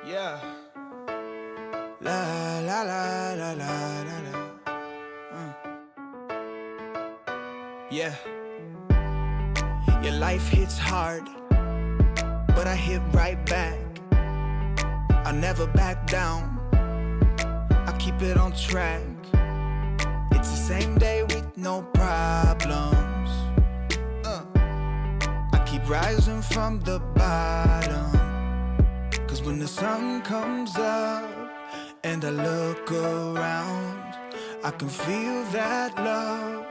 Yeah. La la la la la la la. Yeah. Your life hits hard, but I hit right back. I never back down, I keep it on track. It's the same day with no problems. I keep rising from the bottom. Cause when the sun comes up and I look around, I can feel that love,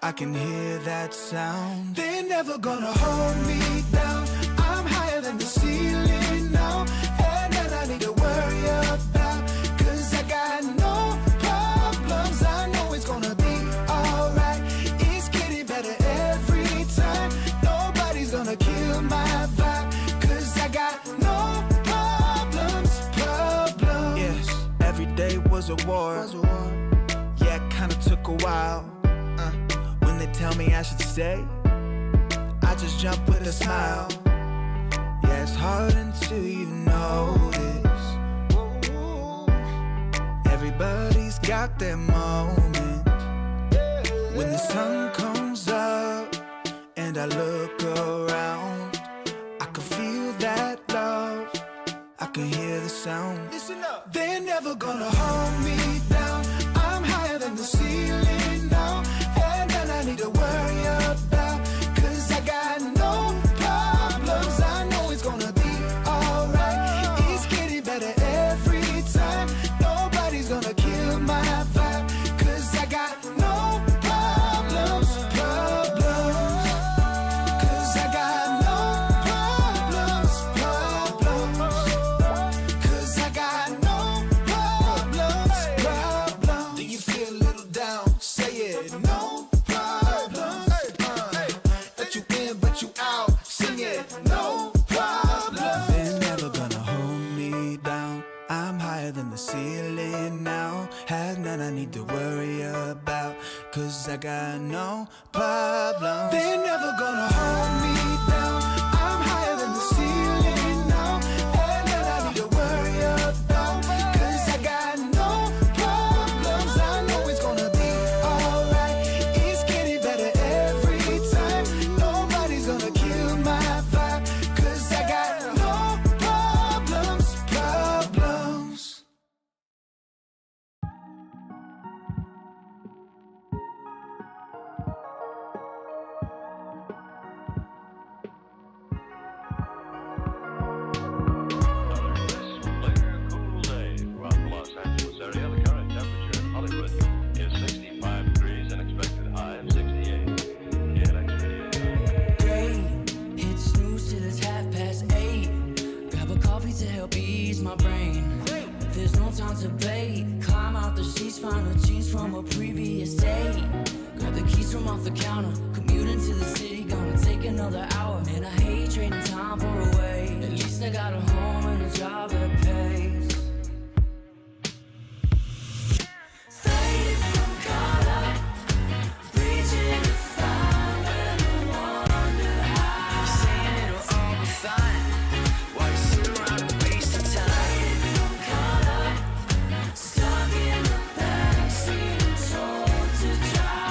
I can hear that sound. They're never gonna hold me down, I'm higher than the ceiling now. And then I need to worry about, cause I got no problems. I know it's gonna be alright, it's getting better every time. Nobody's gonna kill my vibe. was a war. Yeah, it kinda took a while. When they tell me I should stay, I just jump with a smile. Yeah, it's hard until you notice. Everybody's got their moment. When the sun comes up and I look around, I can feel that love, I can hear the sound. Listen up. They're never gonna hold me down. I'm higher than the ceiling now, and then I need to worry about, 'cause I got no problems. I know it's gonna be alright. It's getting better every time. Nobody's gonna kill my vibe, 'cause I got no problems. 'Cause I got no problems. 'Cause I got no problems. Do you feel a little down? Say it. No problems. That you in but you out. Sing it. No problems. They're never gonna hold me down. I'm higher than the ceiling now. Have none I need to worry about, 'cause I got no problem. They're never gonna hold me down. I'm higher than the ceiling now. Have none I need to worry about, 'cause I got no problems. I know it's gonna be alright. It's getting better every time. Nobody's gonna kill my vibe, 'cause I got no problems. My brain, there's no time to bait. Climb out the sheets, find the jeans from a previous date. Grab the keys from off the counter, commute into the city, gonna take another hour. Man, I hate trading time for a way. At least I got a home and a job that pays. Faded from color, reaching to find where the wonder hides. Saying it'll all be fine, while you sit around and waste your time. Stuck in the backseat and told to drive.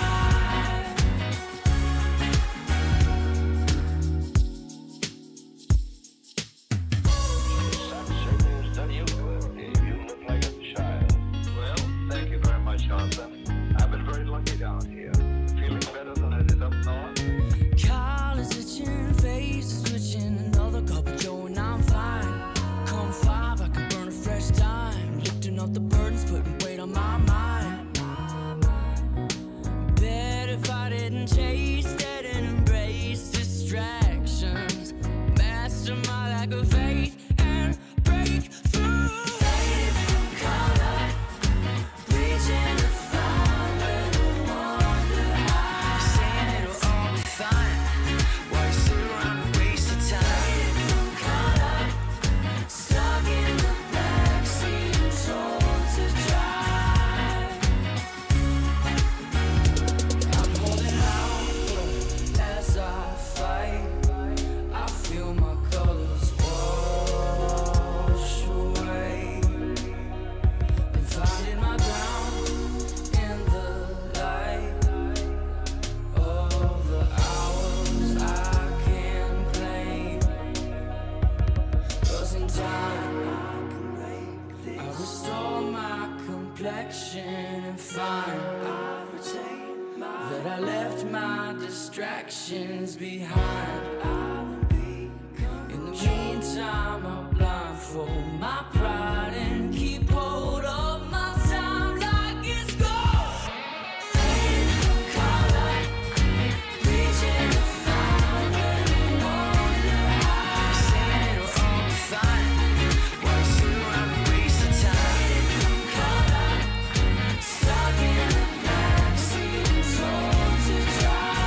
distractions behind. I will be coming. In the meantime, I'll blindfold my pride and keep hold of my time like it's gold. Fading from color, reaching to find where the wonder hides. Saying it'll all be fine while you sit around and waste the time. Fading from color, stuck in the backseat and told to drive.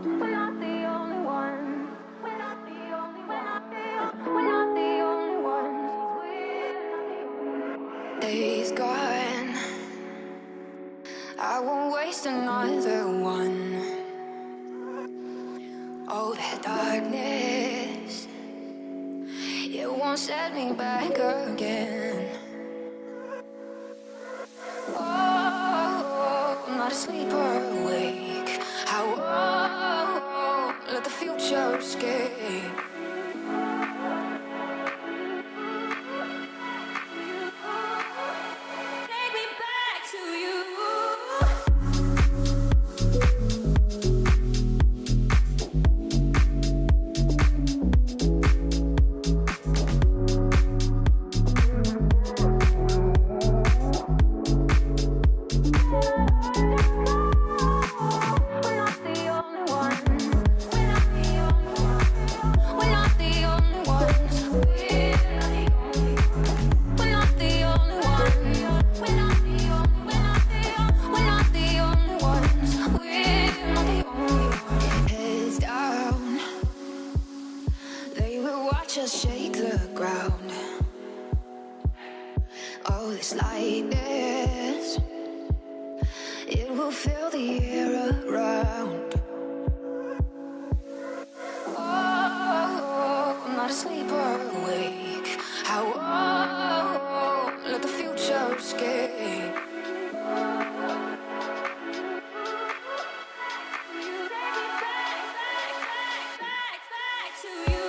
We're not the only ones. We're not the only ones. We're not the only ones. Days gone. I won't waste another one. Oh, that darkness, it won't set me back again. Oh, I'm not asleep or awake. I won't let the future escape. Take me back to you. Just shake the ground. Oh, this lightness, it will fill the air around. Oh, I'm not asleep or awake. I won't let the future escape. Back to you.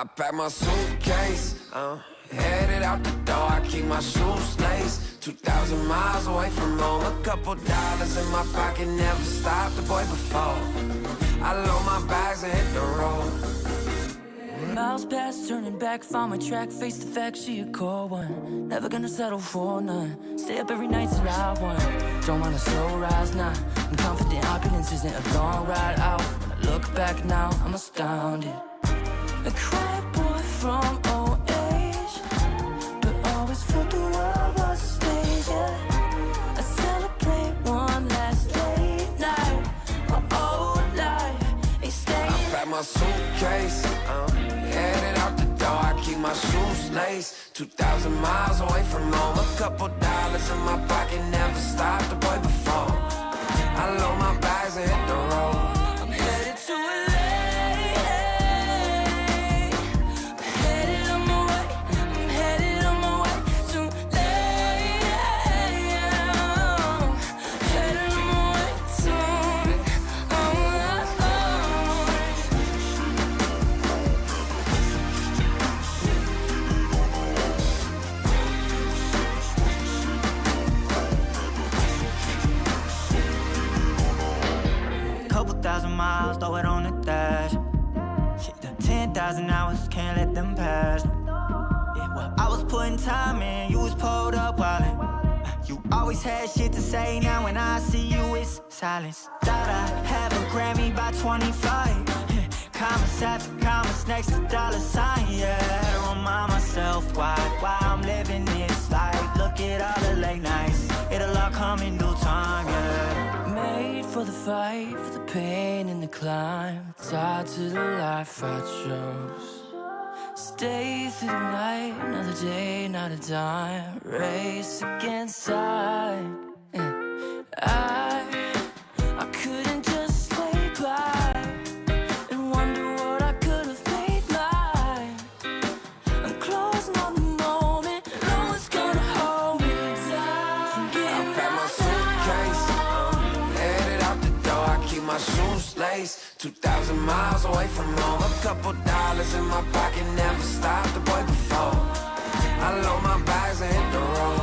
I pack my suitcase, headed out the door, I keep my shoes laced. 2,000 miles away from home, a couple dollars in my pocket, never stopped the boy before. I load my bags and hit the road. Miles past, turning back, found my track, face the fact, she a cold one. Never gonna settle for none, stay up every night till I won. Don't want a slow rise now, I'm confident opulence isn't a long ride out. When I look back now, I'm astounded. A quiet boy from old age, but always felt the world was a stage, yeah. I celebrate one last late night, my old life ain't staying. I pack my suitcase, headed out the door, I keep my shoes laced. 2,000 miles away from home, a couple dollars in my pocket, never stopped the boy before. I load my bags and hit the road. I'm headed to LA, headed on my way, I'm headed on my way to LA, headed on my way to, Couple thousand miles, throw it on the dash. Shit, 10,000 hours, can't let them pass. Yeah, well, I was putting time in, you was pulled up wildin'. You always had shit to say, now when I see you, it's silence. Thought I'd have a Grammy by 25. Commas after commas next to dollar sign, yeah. To remind myself why I'm living this life. Look at all the late nights, it'll all come in due time, yeah. made for the fight, for the pain and the climb, tied to the life I chose. Stay through the night, another day, not a dime, race against time. I couldn't just lay by and wonder what I could have made mine. I'm closing on the moment, no one's gonna hold me down. I pack my suitcase, headed out the door, I keep my shoes laced. 2,000 miles away from home, a couple dollars in my pocket, never stopped the boy before. I load my bags and hit the road.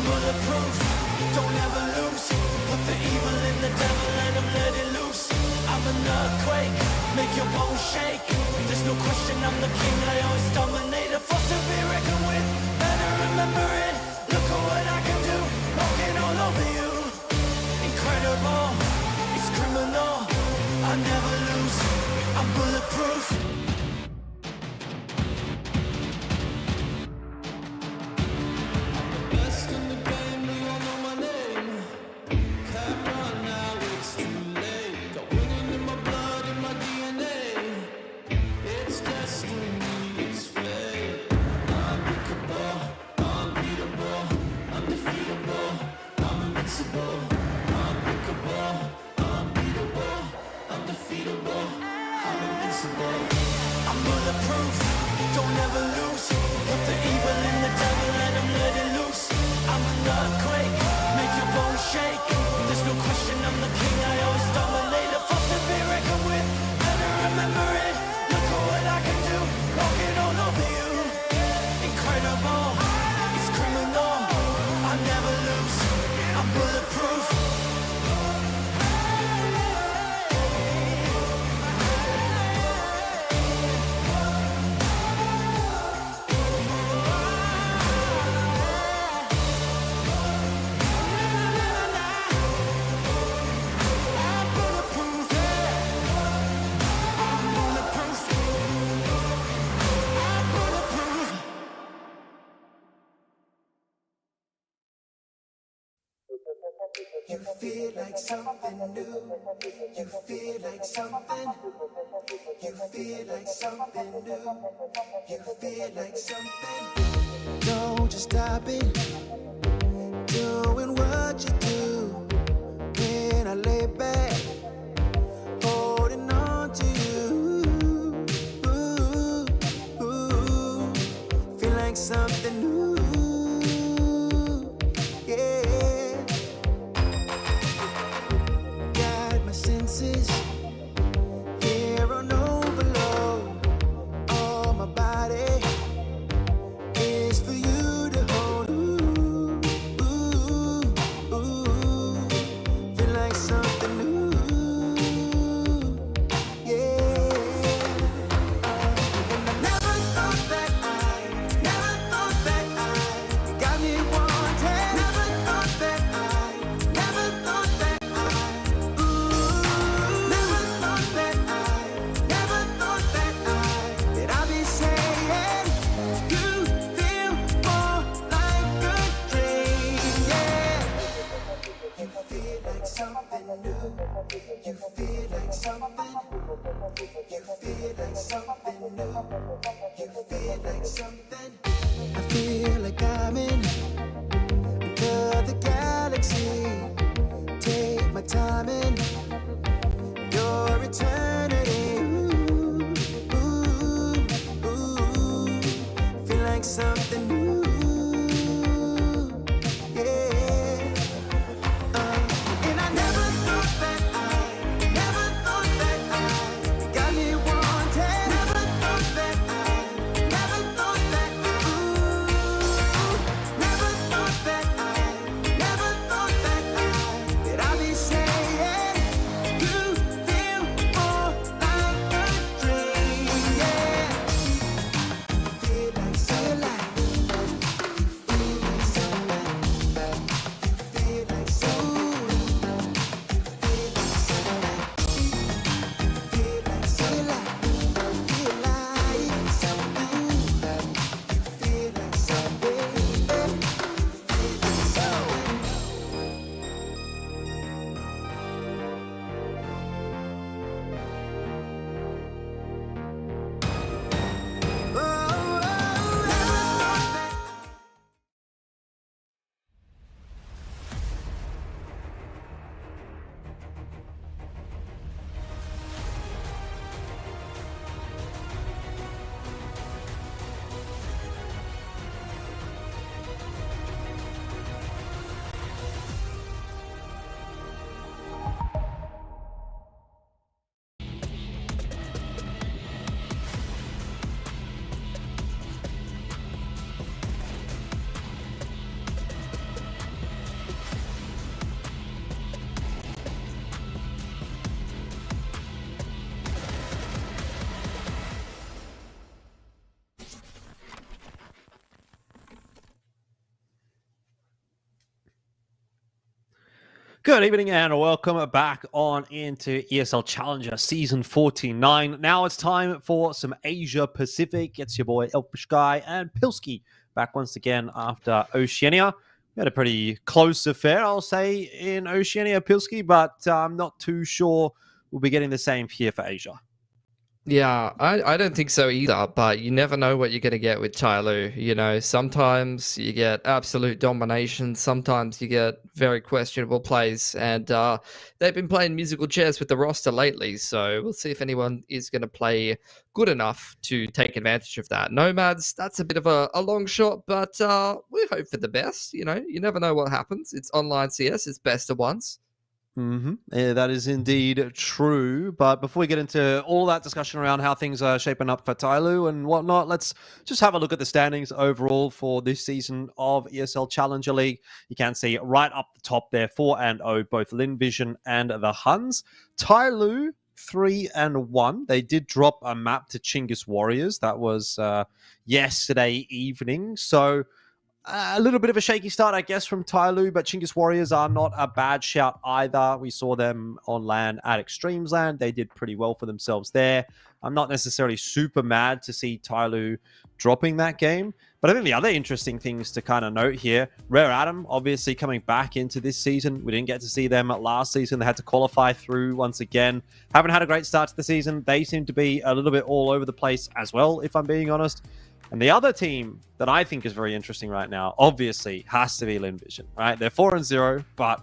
bulletproof, don't ever lose. Put the evil in the devil and I'm let it loose. I'm an earthquake, make your bones shake. There's no question I'm the king, I always dominate. A force to be reckoned with, better remember it. Look at what I can do, walking all over you. Incredible, it's criminal, I never lose. I'm bulletproof. I'm bulletproof, don't ever lose. Put the evil in the devil and I'm let it loose. I'm an earthquake, make your bones shake. There's no question I'm the king, I always dominate. A force to be reckoned with, better remember it. Look at what I can do, walking all over you. Incredible, it's criminal, I never lose. I'm bulletproof. You feel like something new. You feel like something. You feel like something new. You feel like something. Don't just stop it. Doing what you do. When I lay back, holding on to you. Ooh, ooh. Feel like something new. Here on overload, all my body is for you to hold. Ooh, ooh, ooh. Feel like something new, yeah. And I never thought that you got me wanting. Never thought that something new. You feel like something. You feel like something new. You feel like something. I feel like I'm in another galaxy. Take my time in your eternity. Ooh, ooh, ooh. Feel like something new. Good evening and welcome back on into ESL Challenger Season 49. Now it's time for some Asia Pacific. It's your boy Elfish Guy and Pilski back once again after Oceania. We had a pretty close affair, I'll say, in Oceania, Pilski, but I'm not too sure we'll be getting the same here for Asia. Yeah, I don't think so either, but you never know what you're going to get with TyLoo. You know, sometimes you get absolute domination, sometimes you get very questionable plays, and they've been playing musical chairs with the roster lately, so we'll see if anyone is going to play good enough to take advantage of that. NomadS, that's a bit of a long shot, but we hope for the best. You know, you never know what happens. It's online CS, it's best of ones. Yeah, that is indeed true. But before we get into all that discussion around how things are shaping up for TyLoo and whatnot, let's just have a look at the standings overall for this season of ESL Challenger League. You can see right up the top there, 4-0, both Linvision and the Huns. TyLoo, 3-1. They did drop a map to Chinggis Warriors. That was yesterday evening. So a little bit of a shaky start, I guess, from TyLoo, but Chinggis Warriors are not a bad shout either. We saw them on LAN at Extremes LAN. They did pretty well for themselves there. I'm not necessarily super mad to see TyLoo dropping that game, but I think the other interesting things to kind of note here, Rare Atom obviously coming back into this season. We didn't get to see them last season. They had to qualify through once again. Haven't had a great start to the season. They seem to be a little bit all over the place as well, if I'm being honest. And the other team that I think is very interesting right now, obviously, has to be Linvision, right? They're 4-0, but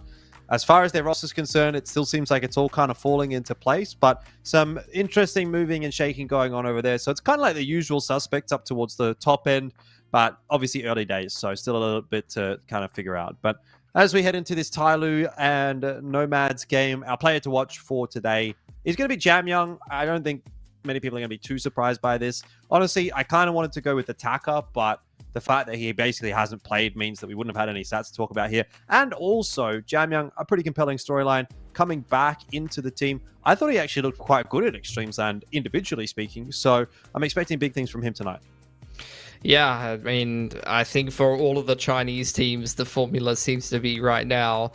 as far as their roster is concerned, it still seems like it's all kind of falling into place, but some interesting moving and shaking going on over there. So it's kind of like the usual suspects up towards the top end, but obviously early days, so still a little bit to kind of figure out. But as we head into this TyLoo and NomadS game, our player to watch for today is going to be Jamyoung. I don't think many people are going to be too surprised by this. Honestly, I kind of wanted to go with Attacker, but the fact that he basically hasn't played means that we wouldn't have had any stats to talk about here. And also, Jamyoung, a pretty compelling storyline, coming back into the team. I thought he actually looked quite good at Extremes Land, individually speaking, so I'm expecting big things from him tonight. Yeah, I mean, I think for all of the Chinese teams, the formula seems to be right now,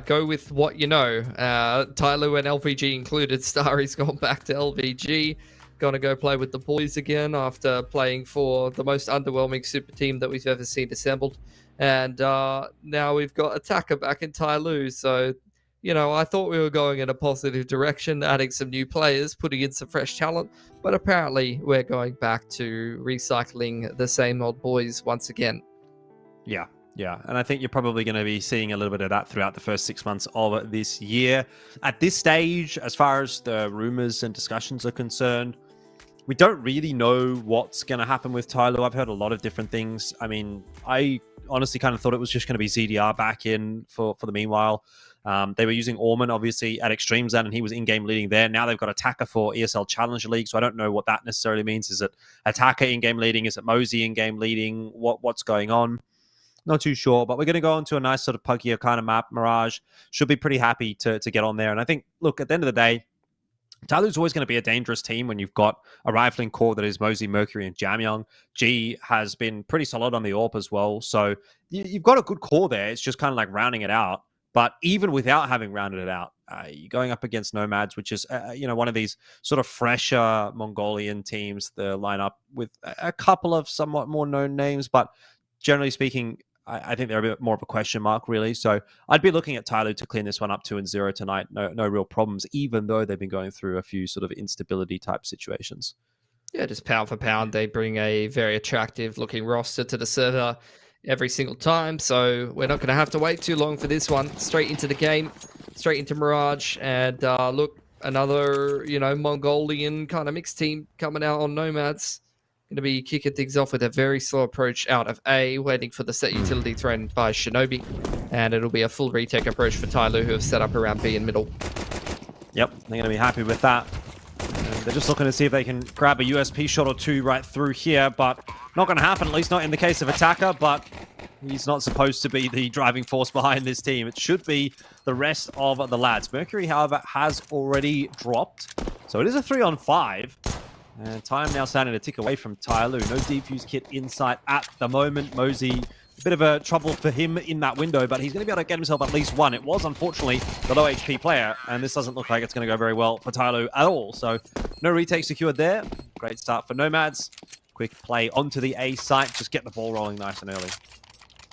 go with what you know. TyLoo and LVG included. Starry's gone back to LVG. Going to go play with the boys again after playing for the most underwhelming super team that we've ever seen assembled. And now we've got Attacker back in TyLoo. So, you know, I thought we were going in a positive direction, adding some new players, putting in some fresh talent. But apparently we're going back to recycling the same old boys once again. Yeah. And I think you're probably going to be seeing a little bit of that throughout the first 6 months of this year. At this stage, as far as the rumors and discussions are concerned, we don't really know what's going to happen with TyLoo. I've heard a lot of different things. I mean, I honestly kind of thought it was just going to be ZDR back in for the meanwhile. They were using Orman, obviously, at Extremes Land, and he was in-game leading there. Now they've got Attacker for ESL Challenger League, so I don't know what that necessarily means. Is it Attacker in-game leading? Is it Mosey in-game leading? What's going on? Not too sure, but we're going to go into a nice sort of puggier kind of map. Mirage should be pretty happy to get on there. And I think, look, at the end of the day, TyLoo's always going to be a dangerous team when you've got a rifling core that is Mosey, Mercury, and Jamyoung. G has been pretty solid on the AWP as well. So you've got a good core there. It's just kind of like rounding it out. But even without having rounded it out, you're going up against NomadS, which is one of these sort of fresher Mongolian teams. The lineup with a couple of somewhat more known names, but generally speaking, I think they're a bit more of a question mark, really. So I'd be looking at TyLoo to clean this one up 2-0 tonight. No real problems, even though they've been going through a few sort of instability type situations. Yeah, just pound for pound, they bring a very attractive looking roster to the server every single time. So we're not going to have to wait too long for this one. Straight into the game, straight into Mirage. And look, another, Mongolian kind of mixed team coming out on NomadS. Going to be kicking things off with a very slow approach out of A, waiting for the set utility thrown by Shinobi. And it'll be a full retake approach for TyLoo, who have set up around B in middle. Yep, they're going to be happy with that. And they're just looking to see if they can grab a USP shot or two right through here, but not going to happen, at least not in the case of Attacker, but he's not supposed to be the driving force behind this team. It should be the rest of the lads. Mercury, however, has already dropped. So it is a 3-on-5. And time now starting to tick away from TyLoo. No defuse kit in sight at the moment. Mosey bit of a trouble for him in that window, but he's going to be able to get himself at least one. It was, unfortunately, the low HP player, and this doesn't look like it's going to go very well for TyLoo at all. So no retake secured there. Great start for NomadS. Quick play onto the A site. Just get the ball rolling nice and early.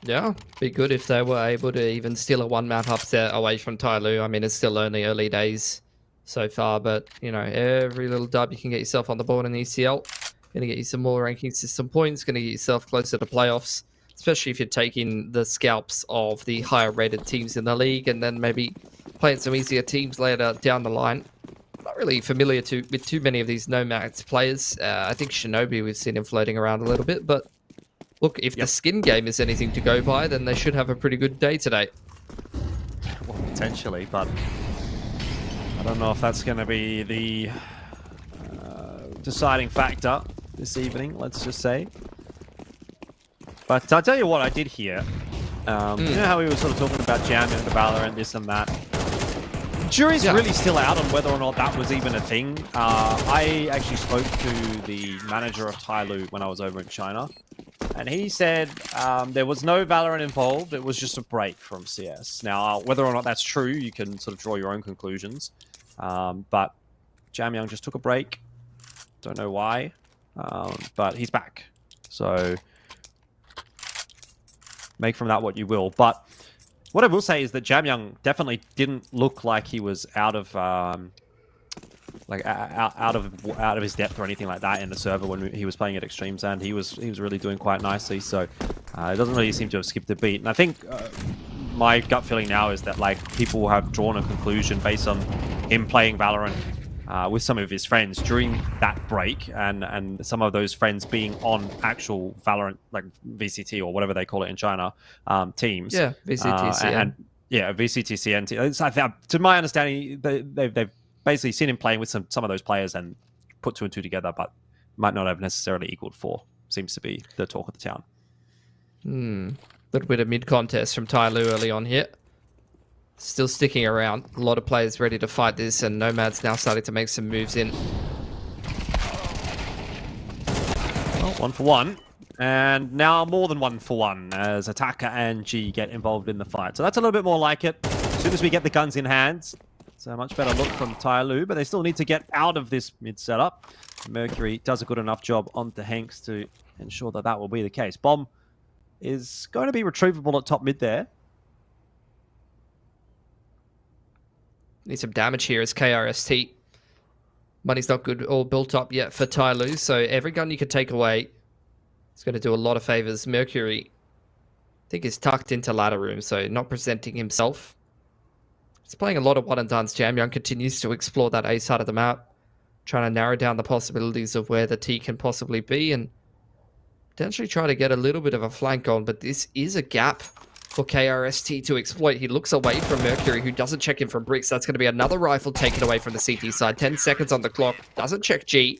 Yeah, be good if they were able to even steal a one-map upset away from TyLoo. I mean, it's still only early days so far, but, you know, every little dub you can get yourself on the board in ECL. Going to get you some more ranking system points, going to get yourself closer to playoffs, especially if you're taking the scalps of the higher rated teams in the league and then maybe playing some easier teams later down the line. Not really familiar with too many of these NomadS players. I think Shinobi, we've seen him floating around a little bit, but look, if the skin game is anything to go by, then they should have a pretty good day today. Well, potentially, but I don't know if that's going to be the deciding factor this evening, let's just say. But I'll tell you what I did hear. You know how we were sort of talking about Jam and the Valorant, this and that? Jury's really still out on whether or not that was even a thing. I actually spoke to the manager of TyLoo when I was over in China. And he said there was no Valorant involved. It was just a break from CS. Now, whether or not that's true, you can sort of draw your own conclusions. But Jam Young just took a break. Don't know why. But he's back. So make from that what you will. But what I will say is that Jam Young definitely didn't look like he was out of out of his depth or anything like that in the server when he was playing at Extremes, and he was really doing quite nicely. So it doesn't really seem to have skipped a beat. And I think my gut feeling now is that like people have drawn a conclusion based on him playing Valorant with some of his friends during that break, and some of those friends being on actual Valorant, like VCT or whatever they call it in China, teams. Yeah, VCTCN. VCTCN. To my understanding, they've basically seen him playing with some of those players and put 2 and 2 together, but might not have necessarily equaled 4. Seems to be the talk of the town. Little bit of mid-contest from TyLoo early on here. Still sticking around. A lot of players ready to fight this, and NomadS now starting to make some moves in. Well, 1 for 1. And now more than 1 for 1 as Attacker and G get involved in the fight. So that's a little bit more like it. As soon as we get the guns in hand, it's a much better look from TyLoo, but they still need to get out of this mid setup. Mercury does a good enough job onto Hanks to ensure that that will be the case. Bomb is going to be retrievable at top mid there. Need some damage here as KRST. Money's not good or built up yet for TyLoo, so every gun you could take away is going to do a lot of favors. Mercury, I think, is tucked into ladder room, so not presenting himself. He's playing a lot of one and dones. Jam Young continues to explore that A side of the map, trying to narrow down the possibilities of where the T can possibly be and potentially try to get a little bit of a flank on, but this is a gap for KRST to exploit. He looks away from Mercury, who doesn't check in from Bricks. That's going to be another rifle taken away from the CT side. 10 seconds on the clock. Doesn't check G.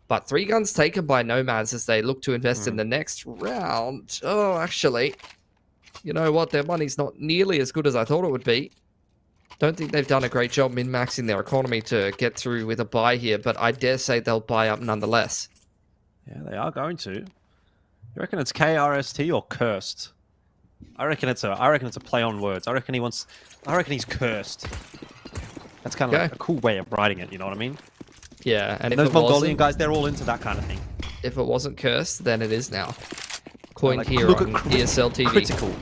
But 3 guns taken by NomadS as they look to invest in the next round. Oh, actually, you know what? Their money's not nearly as good as I thought it would be. Don't think they've done a great job min-maxing their economy to get through with a buy here, but I dare say they'll buy up nonetheless. Yeah, they are going to. You reckon it's KRST or cursed? I reckon it's a play on words. I reckon he's cursed. That's kind of like a cool way of writing it, you know what I mean? Yeah, and if those it Mongolian guys, they're all into that kind of thing. If it wasn't cursed, then it is now. Coined like, here on ESL TV. Critical.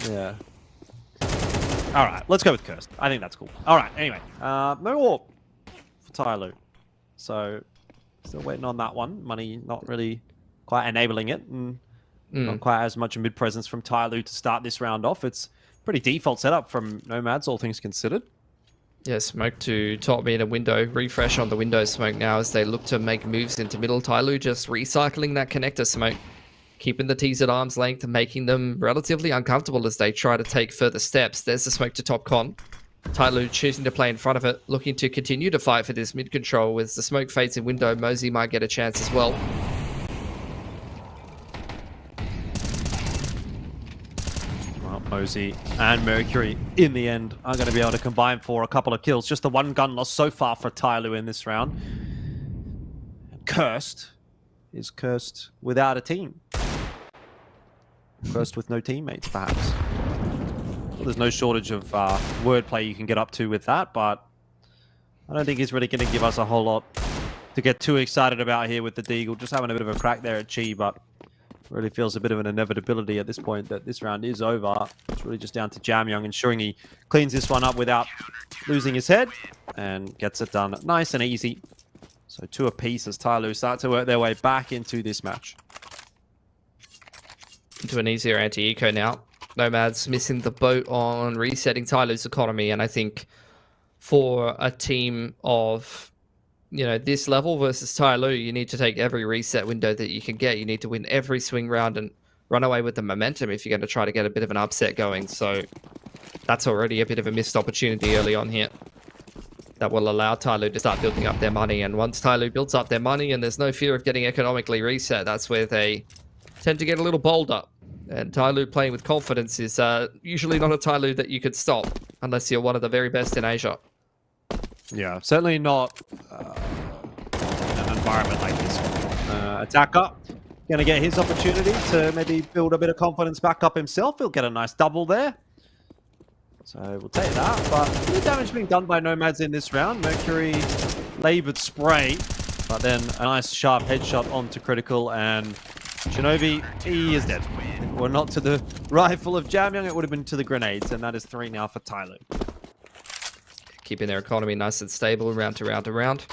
Yeah. All right, let's go with cursed. I think that's cool. All right, anyway, no more for TyLoo. So still waiting on that one. Money not really quite enabling it, and not quite as much a mid presence from TyLoo to start this round off. It's pretty default setup from NomadS, all things considered. Yeah, smoke to top mid and window. Refresh on the window smoke now as they look to make moves into middle. TyLoo just recycling that connector smoke. Keeping the T's at arm's length and making them relatively uncomfortable as they try to take further steps. There's the smoke to top con. TyLoo choosing to play in front of it, looking to continue to fight for this mid control. As the smoke fades in window, Mosey might get a chance as well. Well, Mosey and Mercury in the end are going to be able to combine for a couple of kills. Just the 1 gun loss so far for TyLoo in this round. Cursed is cursed without a team. First with no teammates, perhaps. Well, there's no shortage of wordplay you can get up to with that, but I don't think he's really going to give us a whole lot to get too excited about here with the Deagle. Just having a bit of a crack there at Chi, but really feels a bit of an inevitability at this point that this round is over. It's really just down to Jamyoung ensuring he cleans this one up without losing his head and gets it done nice and easy. So 2 apiece as TyLoo start to work their way back into this match. Into an easier anti-eco now. NomadS missing the boat on resetting TyLoo's economy, and I think for a team of this level versus TyLoo, you need to take every reset window that you can get. You need to win every swing round and run away with the momentum if you're going to try to get a bit of an upset going. So that's already a bit of a missed opportunity early on here that will allow TyLoo to start building up their money. And once TyLoo builds up their money and there's no fear of getting economically reset, that's where they tend to get a little bold up. And TyLoo playing with confidence is usually not a TyLoo that you could stop unless you're one of the very best in Asia. Yeah, certainly not an environment like this one. Attacker going to get his opportunity to maybe build a bit of confidence back up himself. He'll get a nice double there. So we'll take that. But the damage being done by NomadS in this round. Mercury laboured spray, but then a nice sharp headshot onto Critical, and Shinobi, he is dead. If it were not to the rifle of Jamyoung, it would have been to the grenades, and that is 3 now for TyLoo. Keeping their economy nice and stable round to round to round.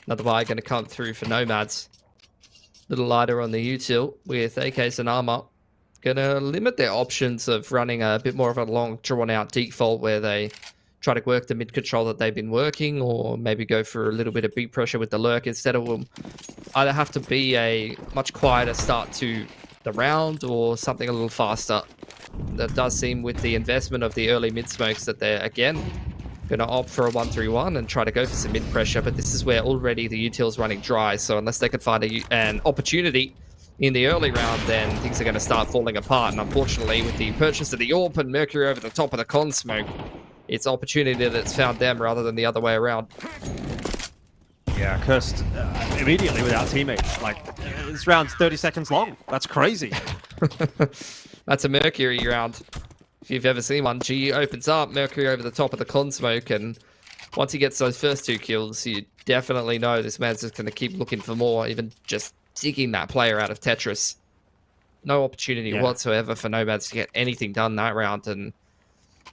Another buy going to come through for NomadS. Little lighter on the util with AKs and armor. Going to limit their options of running a bit more of a long drawn out default where they try to work the mid control that they've been working, or maybe go for a little bit of beat pressure with the lurk. Instead of them either have to be a much quieter start to the round or something a little faster. That does seem with the investment of the early mid smokes that they're again going to opt for a 1-3-1 and try to go for some mid pressure, but this is where already the util's running dry, so unless they can find an opportunity in the early round, then things are going to start falling apart. And unfortunately, with the purchase of the AWP and Mercury over the top of the con smoke, it's opportunity that's found them rather than the other way around. Yeah, cursed immediately without teammates. Like, this round's 30 seconds long. That's crazy. That's a Mercury round. If you've ever seen one, G opens up, Mercury over the top of the con smoke, and once he gets those first 2 kills, you definitely know this man's just going to keep looking for more, even just digging that player out of Tetris. No opportunity whatsoever for NomadS to get anything done that round. And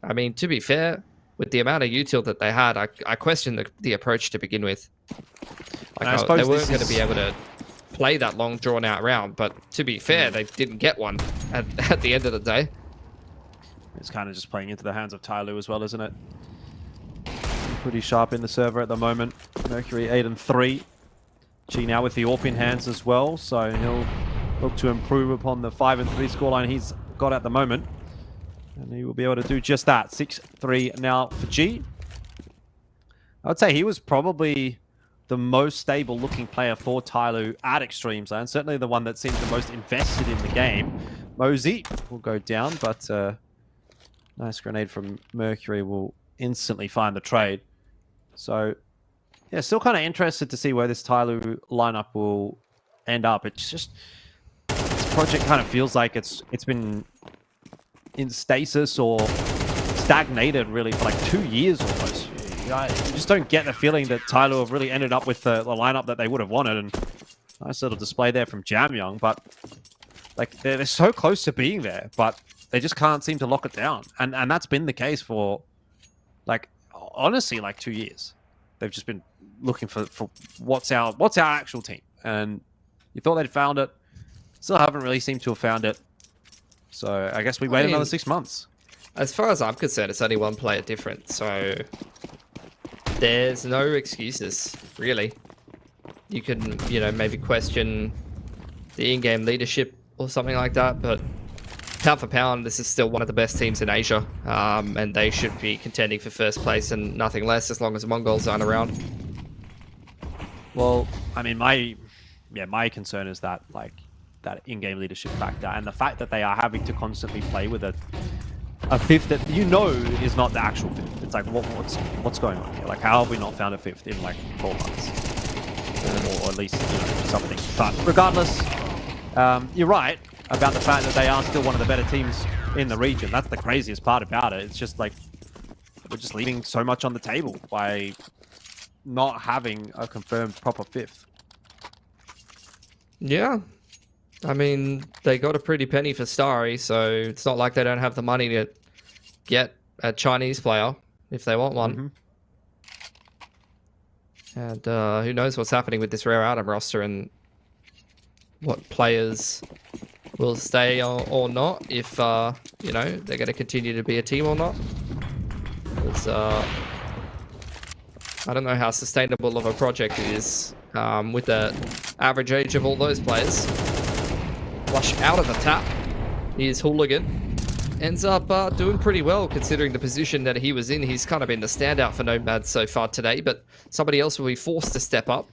I mean, to be fair, with the amount of util that they had, I question the approach to begin with. Like, they weren't going to be able to play that long drawn out round, but to be fair, they didn't get one at the end of the day. It's kind of just playing into the hands of TyLoo as well, isn't it? Pretty sharp in the server at the moment. Mercury 8-3. Chi now with the AWP in hands as well, so he'll look to improve upon the 5-3 scoreline he's got at the moment. And he will be able to do just that. 6-3 now for G. I would say he was probably the most stable looking player for TyLoo at Extreme Zone. Certainly the one that seemed the most invested in the game. Mosey will go down, but nice grenade from Mercury will instantly find the trade. So, yeah, still kind of interested to see where this TyLoo lineup will end up. It's just, this project kind of feels like it's been in stasis or stagnated really for like 2 years almost. I just don't get the feeling that TyLoo have really ended up with the lineup that they would have wanted. And nice little display there from Jamyoung, but like they're so close to being there, but they just can't seem to lock it down. And that's been the case for like, honestly, like 2 years. They've just been looking for what's our actual team. And you thought they'd found it. Still haven't really seemed to have found it. So I guess we wait another 6 months. As far as I'm concerned, it's only one player different. So there's no excuses, really. You can, maybe question the in-game leadership or something like that, but pound for pound, this is still one of the best teams in Asia, and they should be contending for first place and nothing less as long as the Mongols aren't around. Well, I mean, my concern is that that in-game leadership factor and the fact that they are having to constantly play with a fifth that is not the actual fifth. It's like what's going on here? Like, how have we not found a fifth in like 12 months, or at least something? But regardless, you're right. about the fact that they are still one of the better teams in the region. That's the craziest part about it. It's just like we're just leaving so much on the table by not having a confirmed proper fifth. Yeah. I mean, they got a pretty penny for Starry, so it's not like they don't have the money to get a Chinese player if they want one. And who knows what's happening with this Rare Atom roster and what players will stay or not, if, you know, they're going to continue to be a team or not. Because I don't know how sustainable of a project it is with the average age of all those players. Flush out of the tap. Here's Hooligan. Ends up doing pretty well considering the position that he was in. He's kind of been the standout for NomadS so far today, but somebody else will be forced to step up.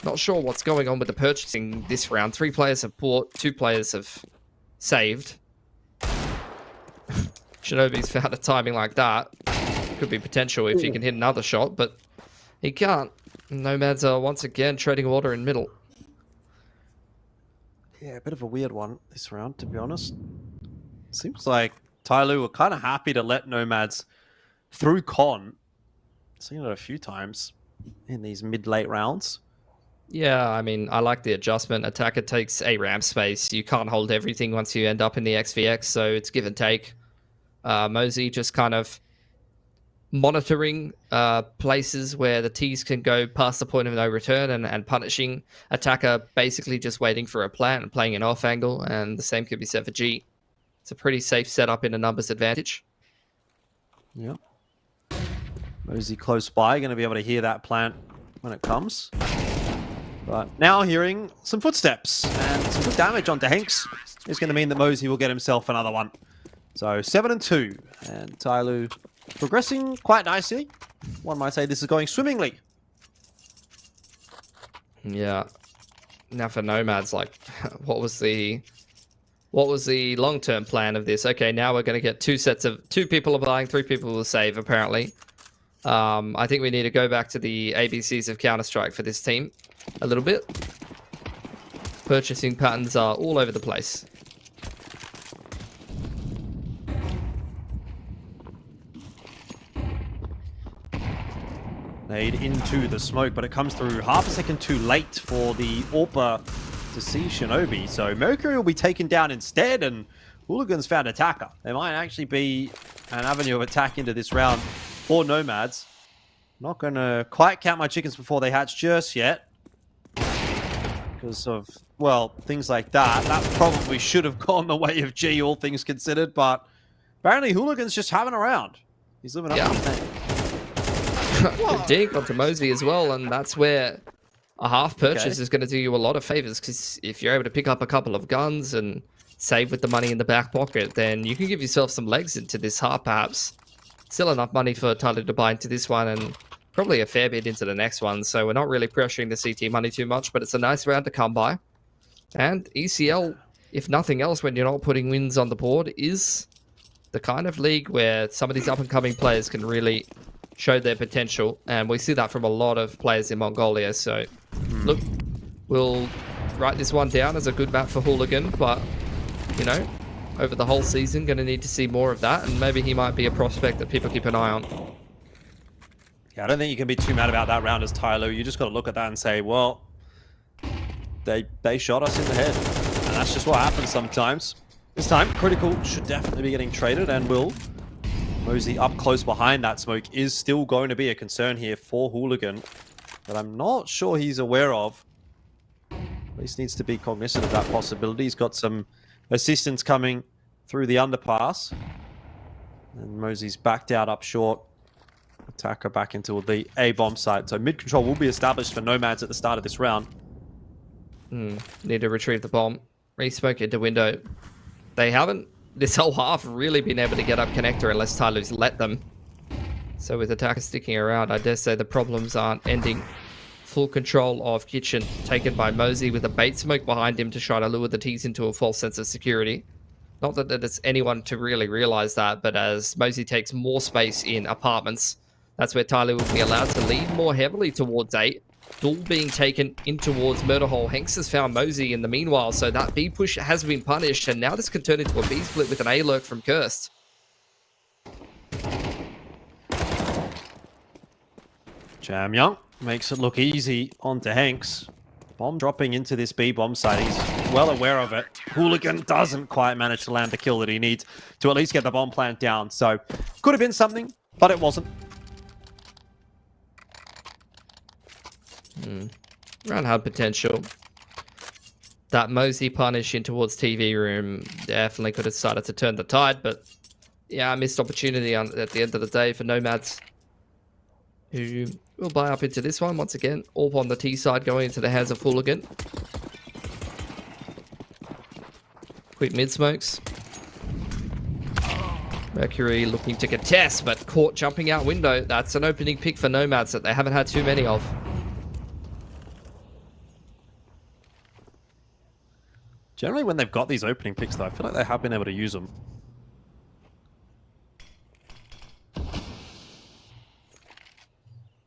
Not sure what's going on with the purchasing this round. 3 players have bought, 2 players have saved. Shinobi's found a timing like that. Could be potential if he can hit another shot, but he can't. NomadS are once again treading water in middle. Yeah, a bit of a weird one this round, to be honest. Seems like TyLoo were kind of happy to let NomadS through con. Seen it a few times in these mid-late rounds. Yeah, I mean, I like the adjustment. Attacker takes a ramp space. You can't hold everything once you end up in the XVX, so it's give and take. Mosey just kind of monitoring places where the T's can go past the point of no return and punishing Attacker, basically just waiting for a plant and playing an off angle, and the same could be said for G. It's a pretty safe setup in a numbers advantage. Yep. Mosey close by, going to be able to hear that plant when it comes. But now hearing some footsteps and some good damage onto Hanks is going to mean that Mosey will get himself another one. So 7-2, and TyLoo progressing quite nicely. One might say this is going swimmingly. Yeah. Now for NomadS, like, what was the long-term plan of this? Okay, now we're going to get 2 people are buying, 3 people will save, apparently. I think we need to go back to the ABCs of Counter-Strike for this team a little bit. Purchasing patterns are all over the place. Nade into the smoke, but it comes through half a second too late for the AWPer to see Shinobi. So Mercury will be taken down instead, and Hooligans found Attacker. There might actually be an avenue of attack into this round for NomadS. Not going to quite count my chickens before they hatch just yet. Because of, well, things like that. That probably should have gone the way of G, all things considered, but apparently Hooligans just having a round. He's living up to his name. Good dig onto Mosey as well, and that's where a half purchase is going to do you a lot of favors, because if you're able to pick up a couple of guns and save with the money in the back pocket, then you can give yourself some legs into this half, perhaps. Still enough money for TyLoo to buy into this one, and probably a fair bit into the next one, so we're not really pressuring the CT money too much, but it's a nice round to come by. And ECL, if nothing else, when you're not putting wins on the board, is the kind of league where some of these up-and-coming players can really show their potential, and we see that from a lot of players in Mongolia. So look, we'll write this one down as a good map for Hooligan, but you know, over the whole season going to need to see more of that, and maybe he might be a prospect that people keep an eye on. Yeah, I don't think you can be too mad about that round as TyLoo. You just got to look at that and say, well, they shot us in the head, and that's just what happens sometimes. This time Critical should definitely be getting traded, and will. Mosey up close behind that smoke is still going to be a concern here for Hooligan, that I'm not sure he's aware of. At least needs to be cognizant of that possibility. He's got some assistance coming through the underpass. And Mosey's backed out up short. Attacker back into the A-bomb site. So mid-control will be established for NomadS at the start of this round. Need to retrieve the bomb. Re-smoke into window. They haven't this whole half really been able to get up connector unless TyLoo's let them. So with Attacker sticking around, I dare say the problems aren't ending. Full control of kitchen taken by Mosey with a bait smoke behind him to try to lure the T's into a false sense of security. Not that it's anyone to really realize that, but as Mosey takes more space in apartments, that's where TyLoo will be allowed to lead more heavily towards 8. Duel being taken in towards Murder Hole. Hanks has found Mosey in the meanwhile, so that B push has been punished, and now this can turn into a B split with an A lurk from Cursed. Jam Young makes it look easy onto Hanks. Bomb dropping into this B bomb site. He's well aware of it. Hooligan doesn't quite manage to land the kill that he needs to at least get the bomb plant down. So could have been something, but it wasn't. Round had potential. That Mosey punish in towards TV room definitely could have started to turn the tide, but yeah, missed opportunity at the end of the day for NomadS, who will buy up into this one once again. All on the T side going into the hands of Hooligan. Quick mid smokes. Mercury looking to contest, but caught jumping out window. That's an opening pick for NomadS that they haven't had too many of. Generally, when they've got these opening picks, though, I feel like they have been able to use them.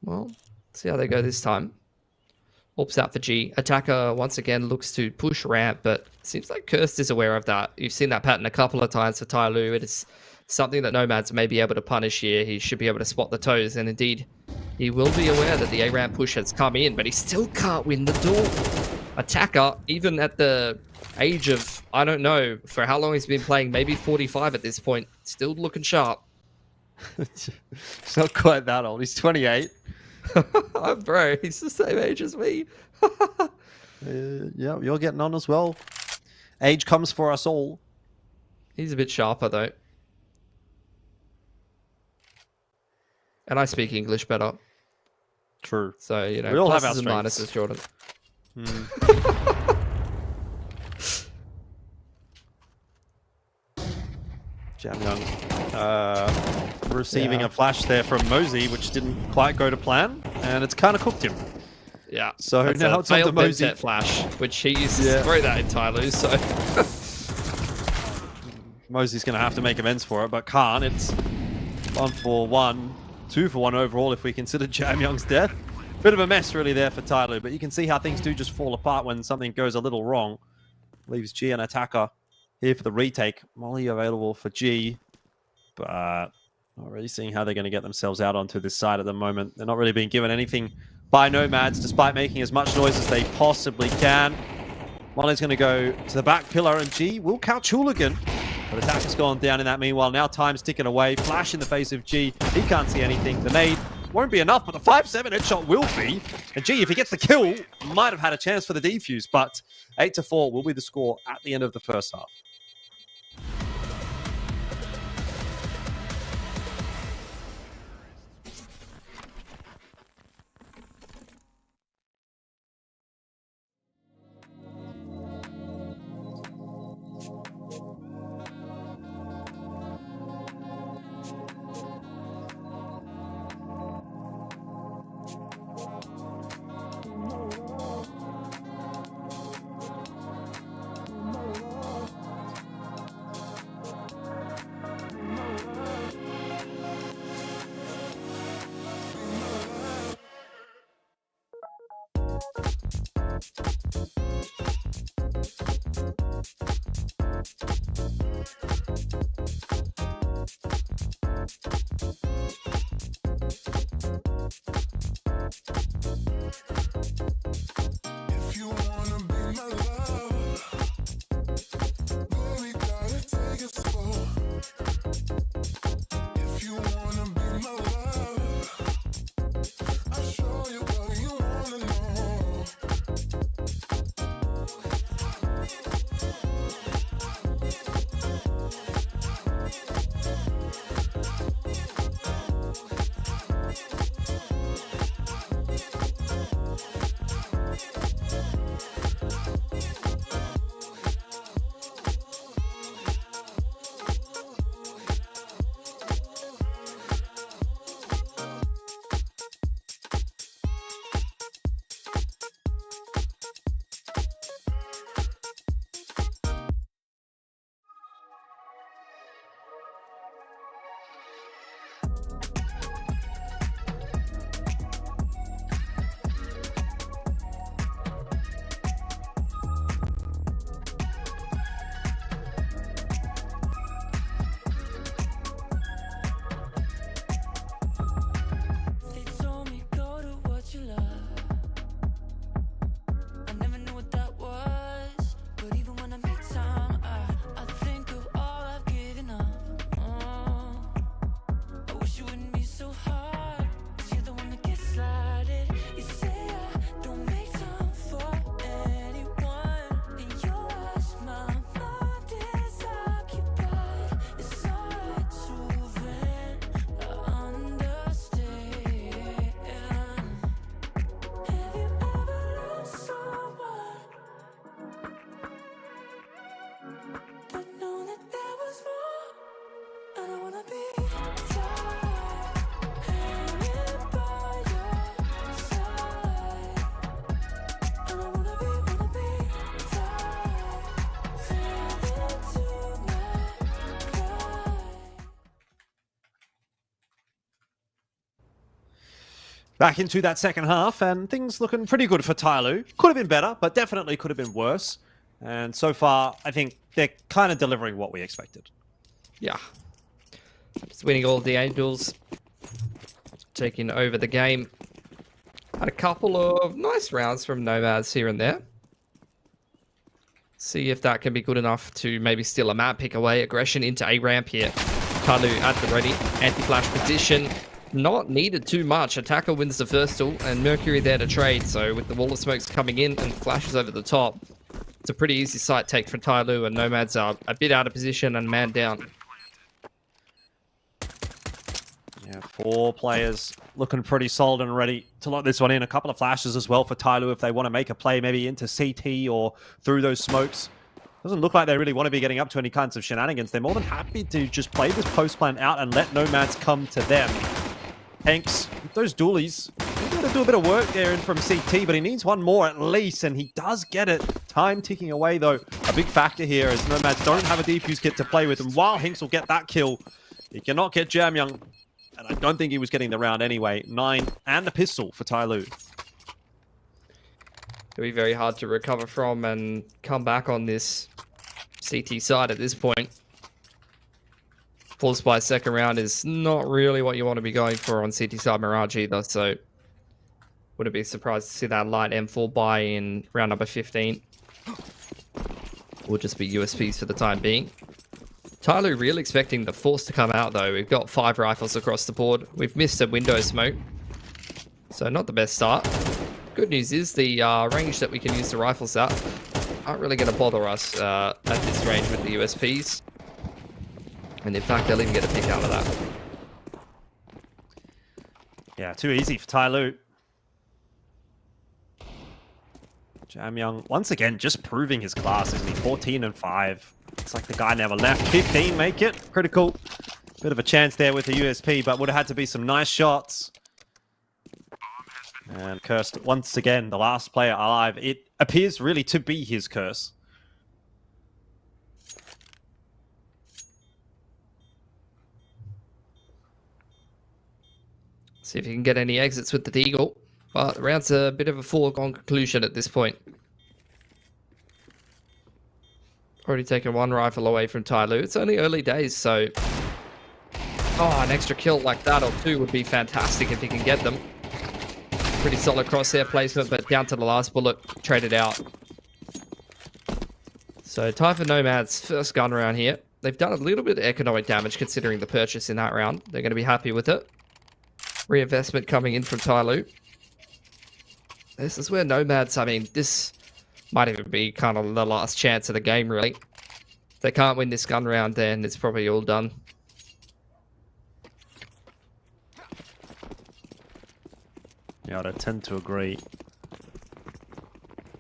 Well, see how they go this time. Ops out for G. Attacker once again looks to push ramp, but seems like Cursed is aware of that. You've seen that pattern a couple of times for TyLoo. It is something that NomadS may be able to punish here. He should be able to spot the toes, and indeed, he will be aware that the A ramp push has come in, but he still can't win the duel. Attacker, even at the age of, I don't know, for how long he's been playing, maybe 45 at this point, still looking sharp. It's not quite that old. He's 28. Bro, he's the same age as me. Yeah, you're getting on as well. Age comes for us all. He's a bit sharper, though. And I speak English better. True. So, you know, We all have pluses our and strengths. minuses, Jordan. Jam Young receiving a flash there from Mosey, which didn't quite go to plan, and it's kind of cooked him. Yeah. So That's now a it's on to failed Mosey. Benset flash, which he used to throw that in TyLoo, so... Mosey's going to have to make amends for it, but can't. It's 1 for 1, 2 for 1 overall if we consider Jam Young's death. Bit of a mess really there for TyLoo, but you can see how things do just fall apart when something goes a little wrong. Leaves G and Attacker here for the retake. Molly available for G, but not really seeing how they're going to get themselves out onto this side at the moment. They're not really being given anything by NomadS, despite making as much noise as they possibly can. Molly's going to go to the back pillar, and G will couch Hooligan. But Attacker's gone down in that meanwhile. Now time's ticking away. Flash in the face of G. He can't see anything. The nade won't be enough, but the 5-7 headshot will be. And G, if he gets the kill, might have had a chance for the defuse, but 8-4 will be the score at the end of the first half. wanna be tied, hanging by your side. And I wanna be tied, tethered to my pride. Back into that second half, and things looking pretty good for TyLoo. Could have been better, but definitely could have been worse. And so far, I think they're kind of delivering what we expected. Yeah. Just winning all of the Angels. Taking over the game. Had a couple of nice rounds from NomadS here and there. See if that can be good enough to maybe steal a map, pick away, aggression into a ramp here. TyLoo at the ready. Anti-flash position. Not needed too much. Attacker wins the first duel, and Mercury there to trade. So with the wall of smokes coming in and flashes over the top, it's a pretty easy site take for TyLoo, and NomadS are a bit out of position and man down. Yeah, 4 players looking pretty solid and ready to lock this one in. A couple of flashes as well for TyLoo if they want to make a play, maybe into CT or through those smokes. Doesn't look like they really want to be getting up to any kinds of shenanigans. They're more than happy to just play this post plan out and let NomadS come to them. Hanks, those dualies, he's got to do a bit of work there in from CT, but he needs one more at least, and he does get it. Time ticking away, though. A big factor here is NomadS don't have a defuse kit to play with, and while Hinks will get that kill, he cannot get Jamyoung, and I don't think he was getting the round anyway. 9 and a pistol for TyLoo. It'll be very hard to recover from and come back on this CT side at this point. Full spy second round is not really what you want to be going for on CT side Mirage either, so wouldn't be surprised to see that light M4 buy in round number 15. Will just be USPs for the time being. TyLoo really expecting the force to come out though. We've got 5 rifles across the board. We've missed a window smoke, so not the best start. Good news is the range that we can use the rifles at aren't really going to bother us at this range with the USPs. And in fact, they'll even get a pick out of that. Yeah, too easy for TyLoo. Jamyoung, once again, just proving his class, isn't he? 14 and 5. It's like the guy never left. 15 make it. Critical. Bit of a chance there with the USP, but would have had to be some nice shots. And Cursed, once again, the last player alive. It appears really to be his curse. See if he can get any exits with the Deagle. But the round's a bit of a foregone conclusion at this point. Already taken 1 rifle away from TyLoo. It's only early days, so... Oh, an extra kill like that or 2 would be fantastic if he can get them. Pretty solid crosshair placement, but down to the last bullet, traded out. So time for NomadS' first gun round here. They've done a little bit of economic damage considering the purchase in that round. They're going to be happy with it. Reinvestment coming in from TyLoo. This is where NomadS, I mean, this might even be kind of the last chance of the game, really. If they can't win this gun round, then it's probably all done. Yeah, I tend to agree.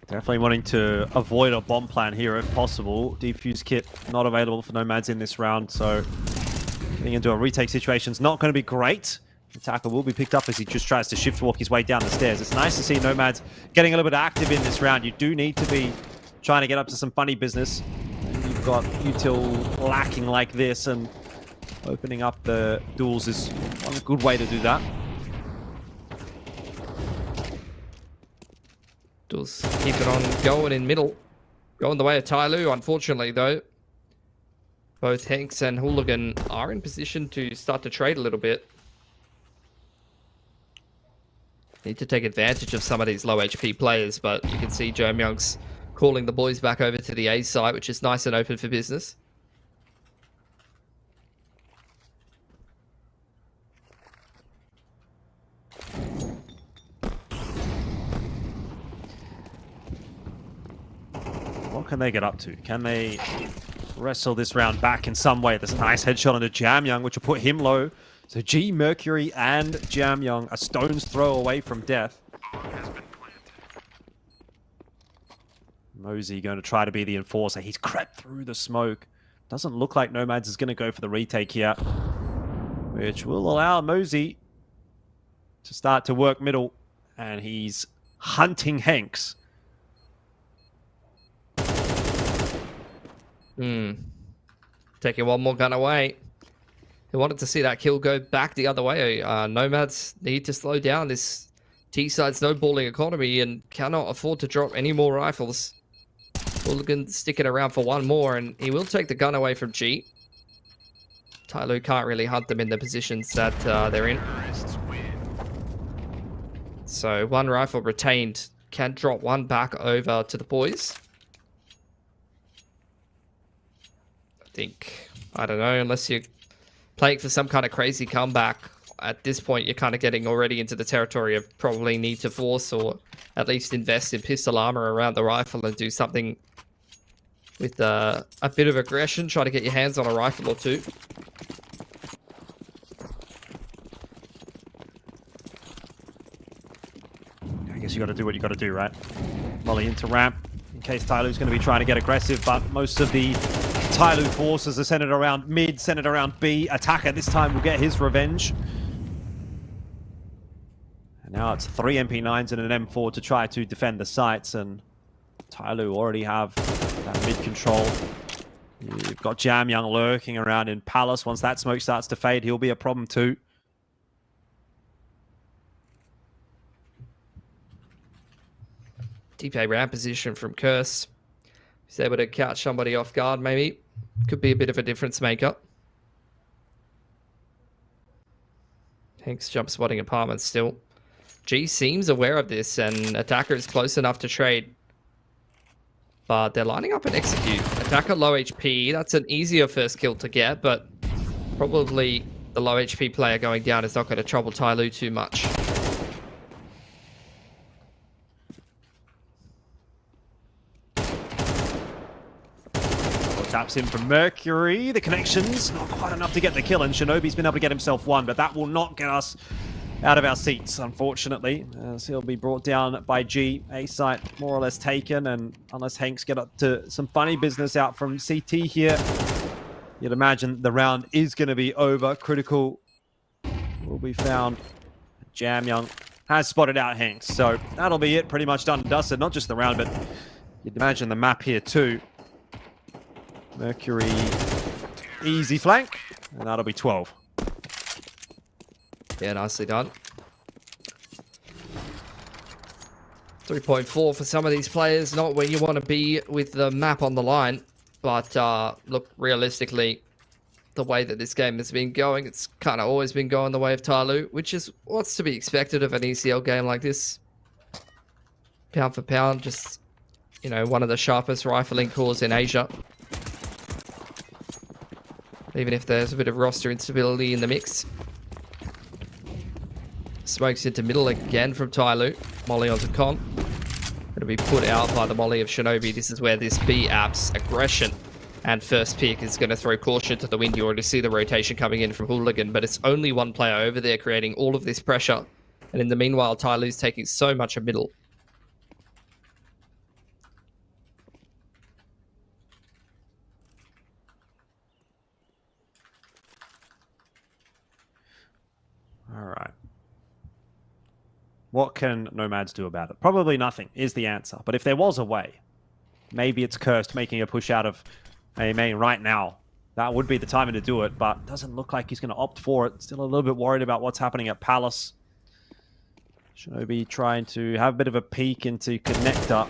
Definitely wanting to avoid a bomb plan here if possible. Defuse kit not available for NomadS in this round, so getting into a retake situation is not going to be great. Attacker will be picked up as he just tries to shift walk his way down the stairs. It's nice to see NomadS getting a little bit active in this round. You do need to be trying to get up to some funny business. And you've got util lacking like this, and opening up the duels is one good way to do that. Duels keep it on going in middle. Going the way of TyLoo, unfortunately, though. Both Hanks and Hooligan are in position to start to trade a little bit. Need to take advantage of some of these low HP players, but you can see Jamyoung's calling the boys back over to the A site, which is nice and open for business. What can they get up to? Can they wrestle this round back in some way? There's a nice headshot onto Jamyoung, which will put him low. So G, Mercury, and Jamyoung a stone's throw away from death. Mosey going to try to be the enforcer. He's crept through the smoke. Doesn't look like NomadS is going to go for the retake here. which will allow Mosey to start to work middle, and he's hunting Hanks. Taking one more gun away. He wanted to see that kill go back the other way. NomadS need to slow down this T-side snowballing economy and cannot afford to drop any more rifles. Hooligan sticking around for one more, and he will take the gun away from G. TyLoo can't really hunt them in the positions that they're in. So one rifle retained, can drop one back over to the boys. I think, I don't know, unless you're playing for some kind of crazy comeback, at this point you're kind of getting already into the territory of probably need to force or at least invest in pistol armor around the rifle and do something with a bit of aggression, try to get your hands on a rifle or two. I guess you got to do what you got to do, right? Molly into ramp in case TyLoo's going to be trying to get aggressive, but most of the TyLoo forces are centered around mid, centered around B. Attacker this time will get his revenge. And now it's 3 MP9s and an M4 to try to defend the sites, and TyLoo already have that mid control. You've got Jam Young lurking around in Palace. Once that smoke starts to fade, he'll be a problem too. Deep A ramp position from Curse. He's able to catch somebody off guard, maybe. Could be a bit of a difference maker. Hanks jump spotting apartments still. G seems aware of this, and Attacker is close enough to trade. But they're lining up and execute. Attacker low HP. That's an easier first kill to get, but probably the low HP player going down is not going to trouble TyLoo too much. Taps in from Mercury. The connection's not quite enough to get the kill, and Shinobi's been able to get himself one, but that will not get us out of our seats, unfortunately. So he'll be brought down by G. A site more or less taken, and unless Hanks get up to some funny business out from CT here, you'd imagine the round is going to be over. Critical will be found. Jam Young has spotted out Hanks, so that'll be it. Pretty much done and dusted. Not just the round, but you'd imagine the map here too. Mercury, easy flank, and that'll be 12. Yeah, nicely done. 3.4 for some of these players, not where you want to be with the map on the line. But look, realistically, the way that this game has been going, it's kind of always been going the way of TyLoo, which is what's to be expected of an ECL game like this. Pound for pound, just, you know, one of the sharpest rifling cores in Asia. Even if there's a bit of roster instability in the mix. Smokes into middle again from TyLoo. Molly onto Con. Going to be put out by the Molly of Shinobi. This is where this B app's aggression and first pick is going to throw caution to the wind. You already see the rotation coming in from Hooligan, but it's only one player over there creating all of this pressure. And in the meanwhile, TyLoo's taking so much of middle. All right. What can NomadS do about it? Probably nothing is the answer. But if there was a way, maybe it's Cursed making a push out of a main right now. That would be the time to do it, but doesn't look like he's going to opt for it. Still a little bit worried about what's happening at Palace. Shinobi trying to have a bit of a peek into Connector.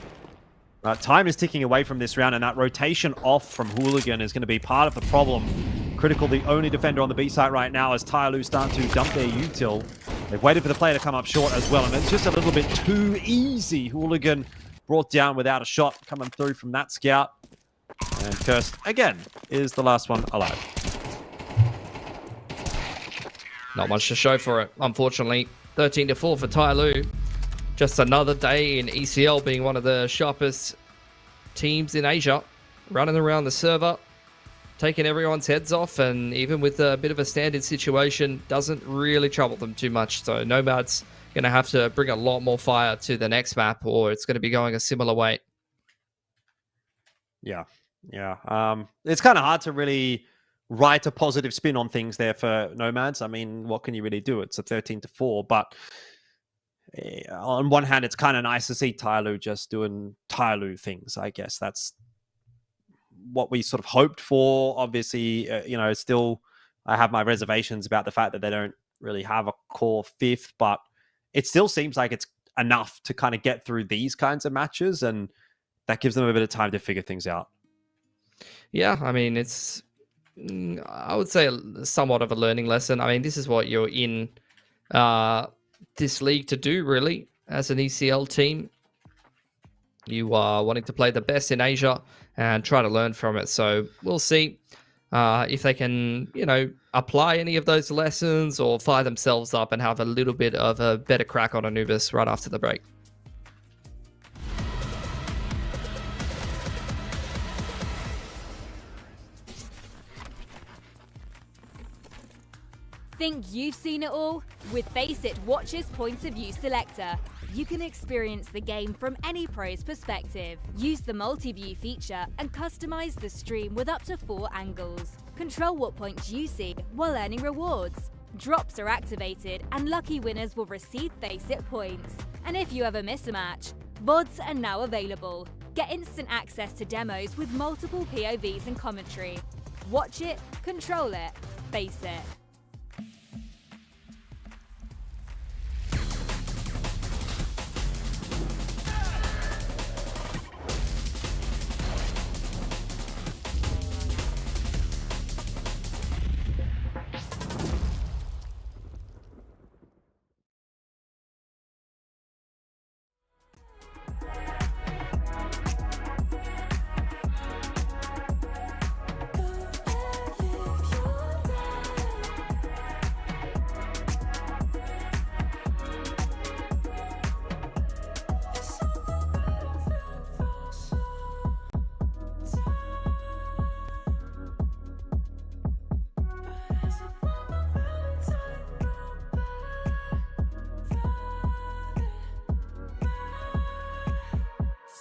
Time is ticking away from this round, and that rotation off from Hooligan is going to be part of the problem. Critical, the only defender on the B site right now, as TyLoo start to dump their util. They've waited for the player to come up short as well, and it's just a little bit too easy. Hooligan brought down without a shot coming through from that scout. And Cursed, again, is the last one alive. Not much to show for it, unfortunately. 13-4 for TyLoo. Just another day in ECL being one of the sharpest teams in Asia. Running around the server, taking everyone's heads off, and even with a bit of a standard situation, doesn't really trouble them too much. So NomadS going to have to bring a lot more fire to the next map, or it's going to be going a similar way. Yeah. It's kind of hard to really write a positive spin on things there for NomadS. I mean, what can you really do? It's a 13-4, but on one hand, it's kind of nice to see TyLoo just doing TyLoo things. I guess that's what we sort of hoped for. Obviously, still I have my reservations about the fact that they don't really have a core fifth, but it still seems like it's enough to kind of get through these kinds of matches, and that gives them a bit of time to figure things out. Yeah, I mean, it's, I would say, somewhat of a learning lesson. I mean, this is what you're in this league to do, really, as an ECL team. You are wanting to play the best in Asia and try to learn from it. So we'll see if they can, apply any of those lessons or fire themselves up and have a little bit of a better crack on Anubis right after the break. Think you've seen it all? With Faceit Watch's Point of View Selector, you can experience the game from any pro's perspective. Use the multi-view feature and customize the stream with up to 4 angles. Control what points you see while earning rewards. Drops are activated and lucky winners will receive Faceit points. And if you ever miss a match, VODs are now available. Get instant access to demos with multiple POVs and commentary. Watch it, control it, Faceit.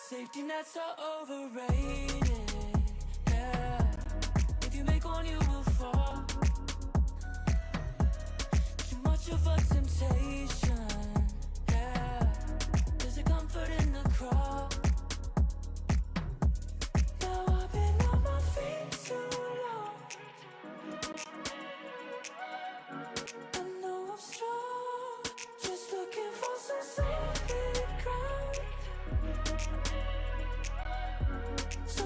Safety nets are overrated. Yeah. If you make one, you will fall. Too much of a temptation. Yeah. There's a comfort in the crawl. Now I've been on my feet too long. I know I'm strong, just looking for some solid ground. So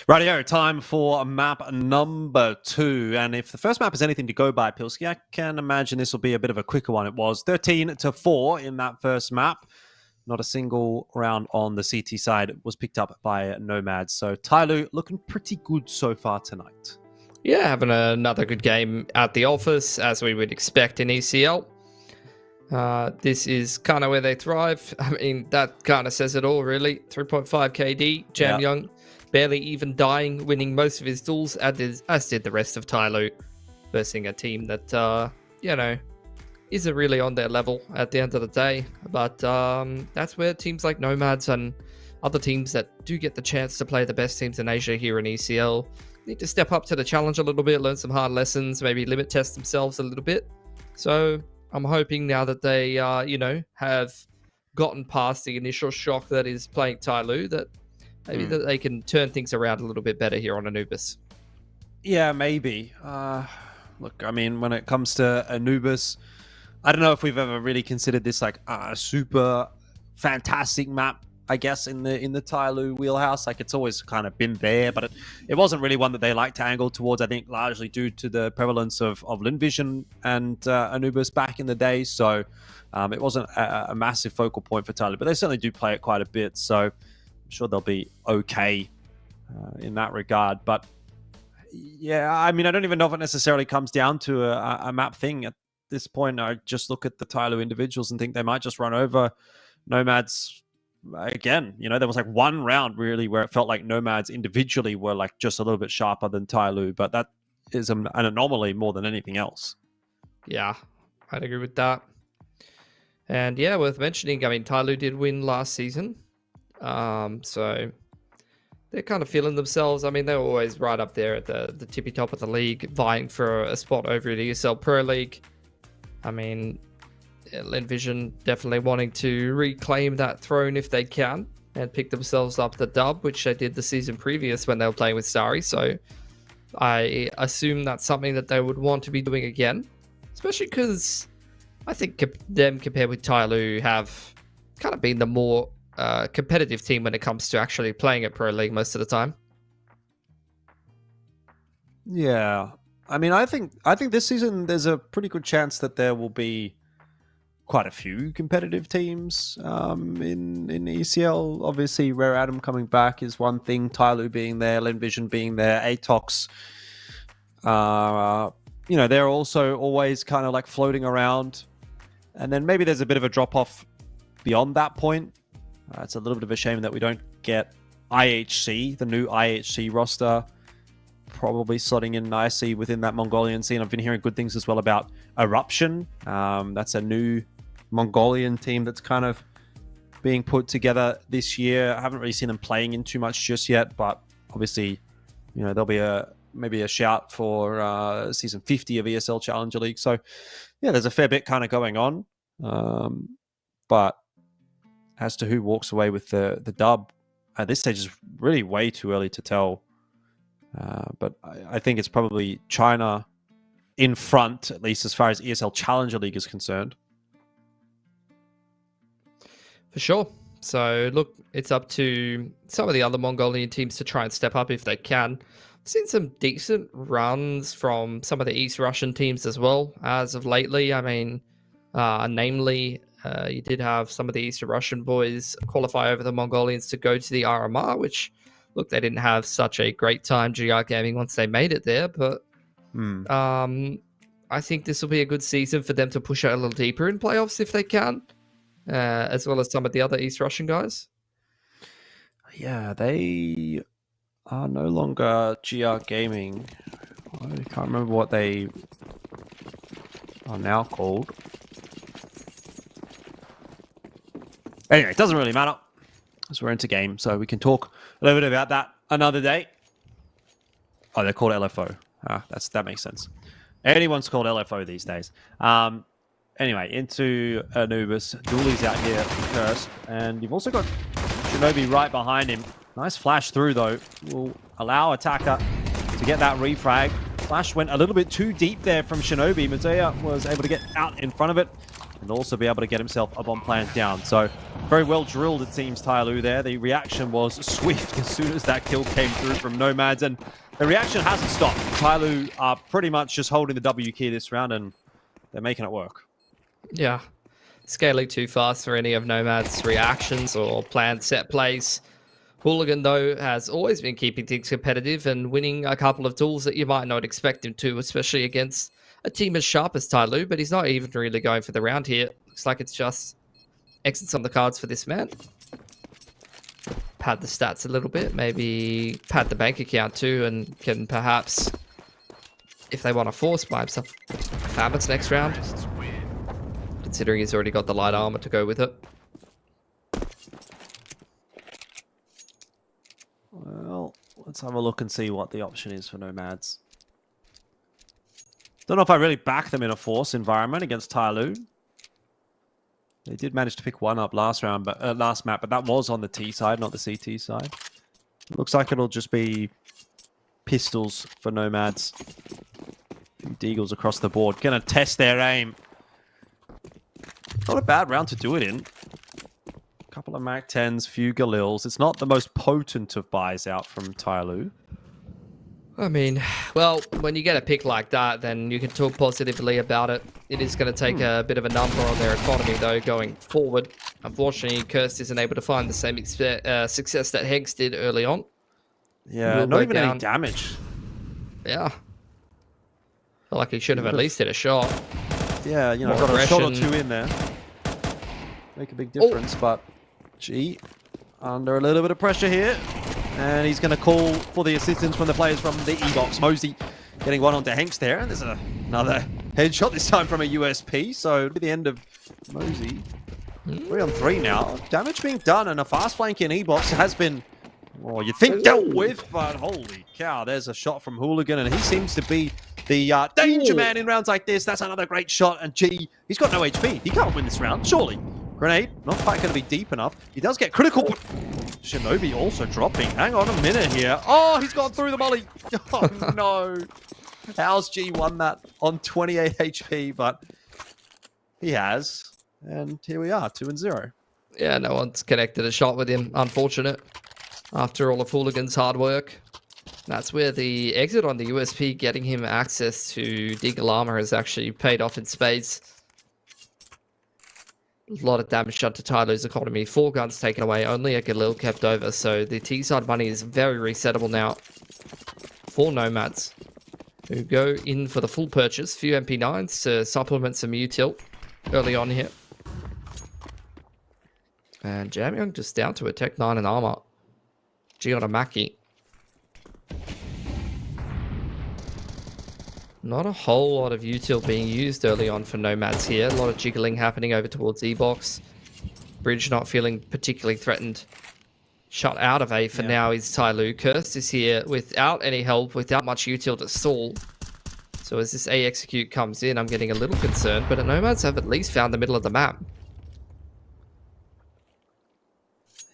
Rightio, time for map number 2. And if the first map is anything to go by, Pilski, I can imagine this will be a bit of a quicker one. It was 13-4 in that first map. Not a single round on the CT side was picked up by NomadS. So TyLoo looking pretty good so far tonight. Yeah, having another good game at the office, as we would expect in ECL. This is kind of where they thrive. I mean, that kind of says it all, really. 3.5 KD, Jam Young, barely even dying, winning most of his duels, as did the rest of TyLoo, versing a team that, isn't really on their level at the end of the day. But that's where teams like NomadS and other teams that do get the chance to play the best teams in Asia here in ECL need to step up to the challenge a little bit, learn some hard lessons, maybe limit test themselves a little bit. So I'm hoping now that they, have gotten past the initial shock that is playing TyLoo, that maybe that they can turn things around a little bit better here on Anubis. Yeah, maybe. Look, I mean, when it comes to Anubis, I don't know if we've ever really considered this like a super fantastic map, I guess, in the TyLoo wheelhouse. Like, it's always kind of been there, but it wasn't really one that they like to angle towards, I think, largely due to the prevalence of Linvision and Anubis back in the day. So it wasn't a massive focal point for TyLoo, but they certainly do play it quite a bit. So I'm sure they'll be okay in that regard. But yeah, I mean, I don't even know if it necessarily comes down to a map thing. At this point, I just look at the TyLoo individuals and think they might just run over NomadS again. There was like one round really where it felt like NomadS individually were like just a little bit sharper than TyLoo, but that is an anomaly more than anything else. Yeah, I'd agree with that. And yeah, worth mentioning, I mean, TyLoo did win last season. So they're kind of feeling themselves. I mean, they're always right up there at the tippy top of the league, vying for a spot over at ESL Pro League. I mean, Linvision definitely wanting to reclaim that throne if they can and pick themselves up the dub, which they did the season previous when they were playing with Starry. So I assume that's something that they would want to be doing again, especially because I think them compared with TyLoo have kind of been the more competitive team when it comes to actually playing at Pro League most of the time. Yeah, I mean, I think this season there's a pretty good chance that there will be quite a few competitive teams in ECL. Obviously, Rare Adam coming back is one thing. TyLoo being there, Linvision being there, Atox. They're also always kind of like floating around. And then maybe there's a bit of a drop off beyond that point. It's a little bit of a shame that we don't get IHC, the new IHC roster, probably slotting in nicely within that Mongolian scene. I've been hearing good things as well about Eruption. That's a new Mongolian team that's kind of being put together this year. I haven't really seen them playing in too much just yet, but obviously, there'll be maybe a shout for season 50 of ESL Challenger League. So yeah, there's a fair bit kind of going on. But as to who walks away with the dub, at this stage is really way too early to tell. But I think it's probably China in front, at least as far as ESL Challenger League is concerned. For sure. So, look, it's up to some of the other Mongolian teams to try and step up if they can. I've seen some decent runs from some of the East Russian teams as well as of lately. I mean, namely, you did have some of the East Russian boys qualify over the Mongolians to go to the RMR, which, look, they didn't have such a great time GR Gaming once they made it there, but I think this will be a good season for them to push out a little deeper in playoffs if they can, as well as some of the other East Russian guys. Yeah, they are no longer GR Gaming. I can't remember what they are now called. Anyway, it doesn't really matter, because we're into game, so we can talk a little bit about that another day. Oh, they're called LFO. That makes sense. Anyone's called LFO these days. Anyway, into Anubis. Dooley's out here first, and you've also got Shinobi right behind him. Nice flash through, though. Will allow Attacker to get that refrag. Flash went a little bit too deep there from Shinobi. Mazea was able to get out in front of it. and also be able to get himself a bomb plant down. So very well drilled, it seems, TyLoo there. The reaction was swift as soon as that kill came through from NomadS, and the reaction hasn't stopped. TyLoo are pretty much just holding the W key this round, and they're making it work. Yeah. Scaling too fast for any of NomadS' reactions or planned set plays. Hooligan, though, has always been keeping things competitive and winning a couple of duels that you might not expect him to, especially against a team as sharp as TyLoo, but he's not even really going for the round here. Looks like it's just exits on the cards for this man. Pad the stats a little bit, maybe pad the bank account too, and can perhaps, if they want to force, buy himself Famines next round, considering he's already got the light armor to go with it. Well, let's have a look and see what the option is for NomadS. Don't know if I really back them in a force environment against TyLoo. They did manage to pick one up last round, but last map, but that was on the T side, not the CT side. Looks like it'll just be pistols for NomadS. Deagles across the board, gonna test their aim. Not a bad round to do it in. Couple of Mac 10s, few Galils. It's not the most potent of buys out from TyLoo. I mean, well, when you get a pick like that, then you can talk positively about it. It is going to take a bit of a number on their economy, though, going forward. Unfortunately, Kirst isn't able to find the same success that Hex did early on. Yeah, not even any damage. Yeah. Feel like he should have at least hit a shot. Yeah, you know, More got a shot or aggression. two in there. Make a big difference, but G under a little bit of pressure here. And he's going to call for the assistance from the players from the E-Box. Mosey getting one onto Hanks there. And there's another headshot, this time from a USP. So it'll be the end of Mosey. 3-on-3 now. Damage being done, and a fast flank in E-Box has been, well, you think dealt with, but holy cow, there's a shot from Hooligan, and he seems to be the danger man in rounds like this. That's another great shot, and G, he's got no HP. He can't win this round, surely. Grenade, not quite going to be deep enough. He does get critical, but Shinobi also dropping. Hang on a minute here. Oh, he's gone through the molly. Oh, no. How's G won that on 28 HP? But he has. And here we are, 2-0. Yeah, no one's connected a shot with him. Unfortunate. After all of Hooligan's hard work. That's where the exit on the USP, getting him access to Deagle armor, has actually paid off in spades. A lot of damage done to TyLoo's economy. 4 guns taken away, only a Galil kept over. So the T-side money is very resettable now for NomadS, who go in for the full purchase. Few MP9s to supplement some util early on here. And Jamyoung just down to a Tech 9 and armor. G on a Mackie. Not a whole lot of util being used early on for NomadS here. A lot of jiggling happening over towards E-Box. Bridge not feeling particularly threatened. Shot out of A for now is TyLoo. Kirst is here without any help, without much util to stall. So as this A execute comes in, I'm getting a little concerned, but NomadS have at least found the middle of the map.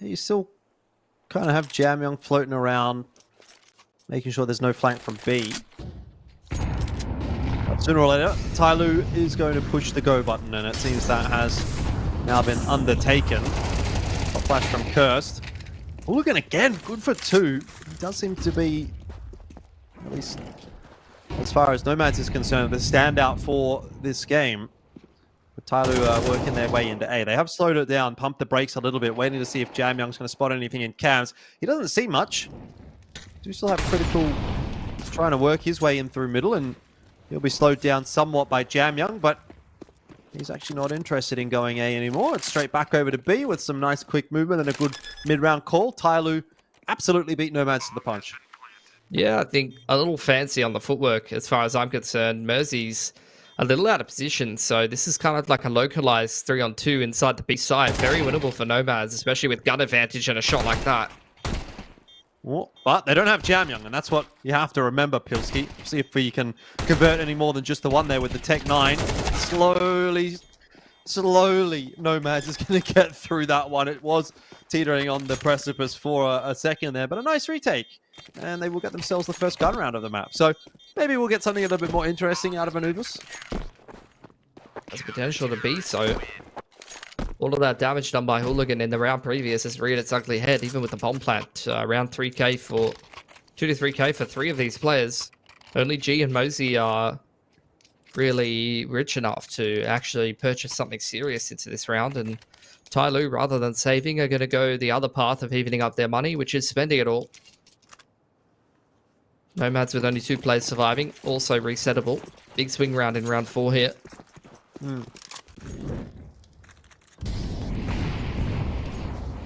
You still kind of have Jamyoung floating around, making sure there's no flank from B. Sooner or later, TyLoo is going to push the go button, and it seems that has now been undertaken. A flash from Kirst. Hooligan again, good for 2. He does seem to be, at least as far as NomadS is concerned, the standout for this game. With TyLoo working their way into A. They have slowed it down, pumped the brakes a little bit, waiting to see if Jamyoung's going to spot anything in cams. He doesn't see much. Do still have critical trying to work his way in through middle, and he'll be slowed down somewhat by Jamyoung, but he's actually not interested in going A anymore. It's straight back over to B with some nice quick movement and a good mid-round call. TyLoo absolutely beat NomadS to the punch. Yeah, I think a little fancy on the footwork as far as I'm concerned. Mersey's a little out of position, so this is kind of like a localized 3-on-2 inside the B side. Very winnable for NomadS, especially with gun advantage and a shot like that. Well, but they don't have Jamyoung, and that's what you have to remember, Pilski. See if we can convert any more than just the one there with the Tech 9. Slowly, NomadS is going to get through that one. It was teetering on the precipice for a second there, but a nice retake. And they will get themselves the first gun round of the map. So maybe we'll get something a little bit more interesting out of Anubis. has potential to be so. All of that damage done by Hooligan in the round previous has reared its ugly head, even with the bomb plant. Around 3k for 2 to 3k for 3 of these players. Only G and Mosey are really rich enough to actually purchase something serious into this round, and TyLoo, rather than saving, are going to go the other path of evening up their money, which is spending it all. NomadS with only 2 players surviving, also resettable. Big swing round in round 4 here.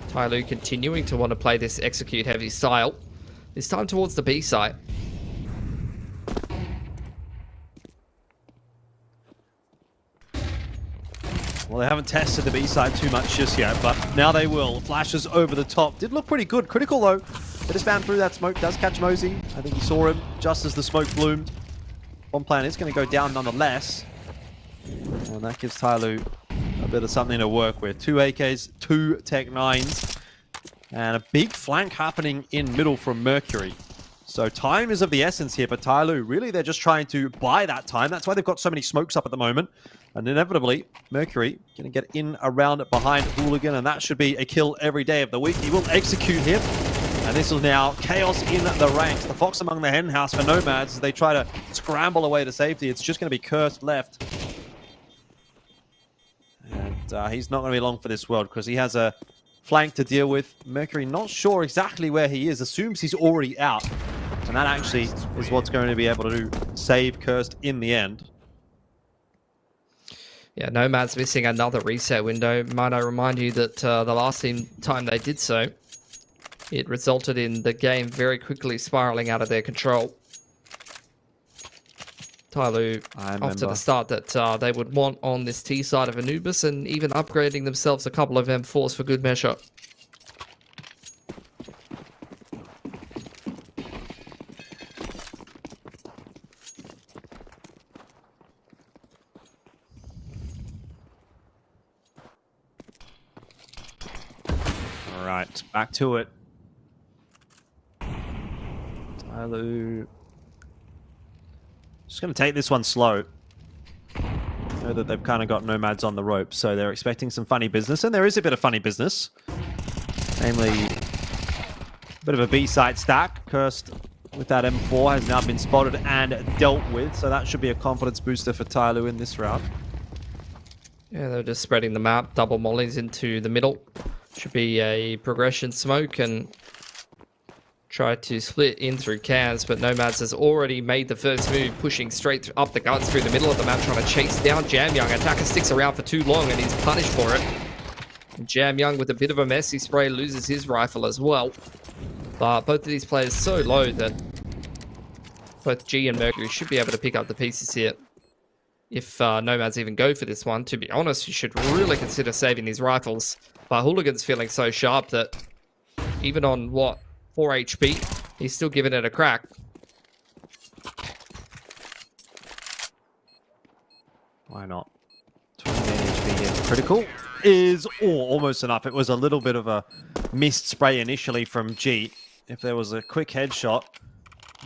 TyLoo continuing to want to play this execute heavy style. This time towards the B site. Well, they haven't tested the B side too much just yet, but now they will. Flashes over the top. Did look pretty good. Critical, though. They just found through that smoke. Does catch Mosey. I think he saw him just as the smoke bloomed. Bomb plan is going to go down nonetheless. And that gives TyLoo a bit of something to work with. 2 AKs, 2 Tech 9s, and a big flank happening in middle from Mercury. So time is of the essence here, but TyLoo, really, they're just trying to buy that time. That's why they've got so many smokes up at the moment. And inevitably, Mercury going to get in around behind Hooligan, and that should be a kill every day of the week. He will execute him. And this is now chaos in the ranks. The fox among the hen house for NomadS as they try to scramble away to safety. It's just going to be Cursed left. And he's not going to be long for this world because he has a flank to deal with. Mercury not sure exactly where he is. Assumes he's already out. And that actually is what's going to be able to save Cursed in the end. Yeah, NomadS missing another reset window. Might I remind you that the last time they did so, it resulted in the game very quickly spiraling out of their control. TyLoo, after the start that they would want on this T side of Anubis, and even upgrading themselves a couple of M4s for good measure. All right, back to it. TyLoo just going to take this one slow. Know that they've kind of got NomadS on the rope, so they're expecting some funny business, and there is a bit of funny business. Namely, a bit of a B-side stack. Cursed with that M4 has now been spotted and dealt with, so that should be a confidence booster for TyLoo in this round. Yeah, they're just spreading the map, double mollies into the middle. Should be a progression smoke, and try to split in through cans, but NomadS has already made the first move, pushing straight up the guts through the middle of the map, trying to chase down Jamyoung. Attacker sticks around for too long, and he's punished for it. And Jamyoung, with a bit of a messy spray, loses his rifle as well. But both of these players so low that both G and Mercury should be able to pick up the pieces here. If NomadS even go for this one, to be honest, you should really consider saving these rifles. But Hooligan's feeling so sharp that even on, 4 HP, he's still giving it a crack. Why not? 28 HP here. Critical is almost enough. It was a little bit of a missed spray initially from G. If there was a quick headshot,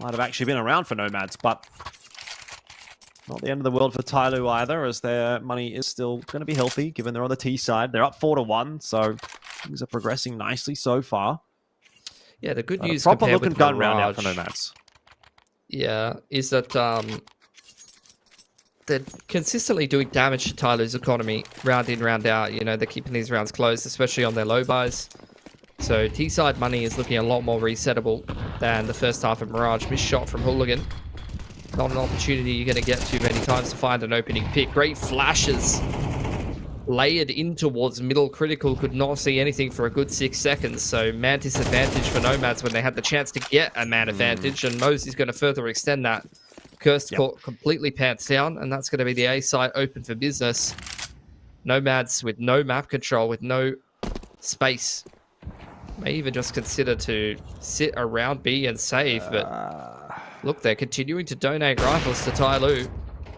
might have actually been around for NomadS, but not the end of the world for TyLoo either, as their money is still going to be healthy, given they're on the T side. They're up 4-1, so things are progressing nicely so far. Yeah, the good But news a proper compared looking with gun Mirage, round out for NomadS. yeah, is that they're consistently doing damage to TyLoo's economy, round in, round out. You know, they're keeping these rounds closed, especially on their low buys. So T-side money is looking a lot more resettable than the first half of Mirage. Missed shot from Hooligan. Not an opportunity you're going to get too many times to find an opening pick. Great flashes layered in towards middle. Critical could not see anything for a good 6 seconds. So man disadvantage for NomadS when they had the chance to get a man advantage. And Mosey's going to further extend that. Cursed caught completely pants down. And that's going to be the A site open for business. NomadS with no map control, with no space. May even just consider to sit around B and save. But look, they're continuing to donate rifles to TyLoo.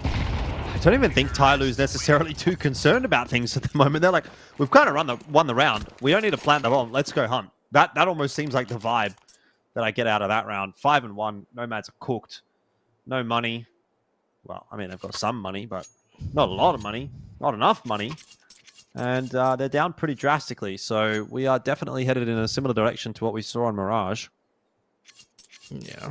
I don't even think TyLoo's necessarily too concerned about things at the moment. They're like, we've kind of won the round. We don't need to plant the bomb. Let's go hunt. That almost seems like the vibe that I get out of that round. 5-1. NomadS are cooked. No money. Well, I mean, they've got some money, but not a lot of money. not enough money. And they're down pretty drastically. So we are definitely headed in a similar direction to what we saw on Mirage. Yeah.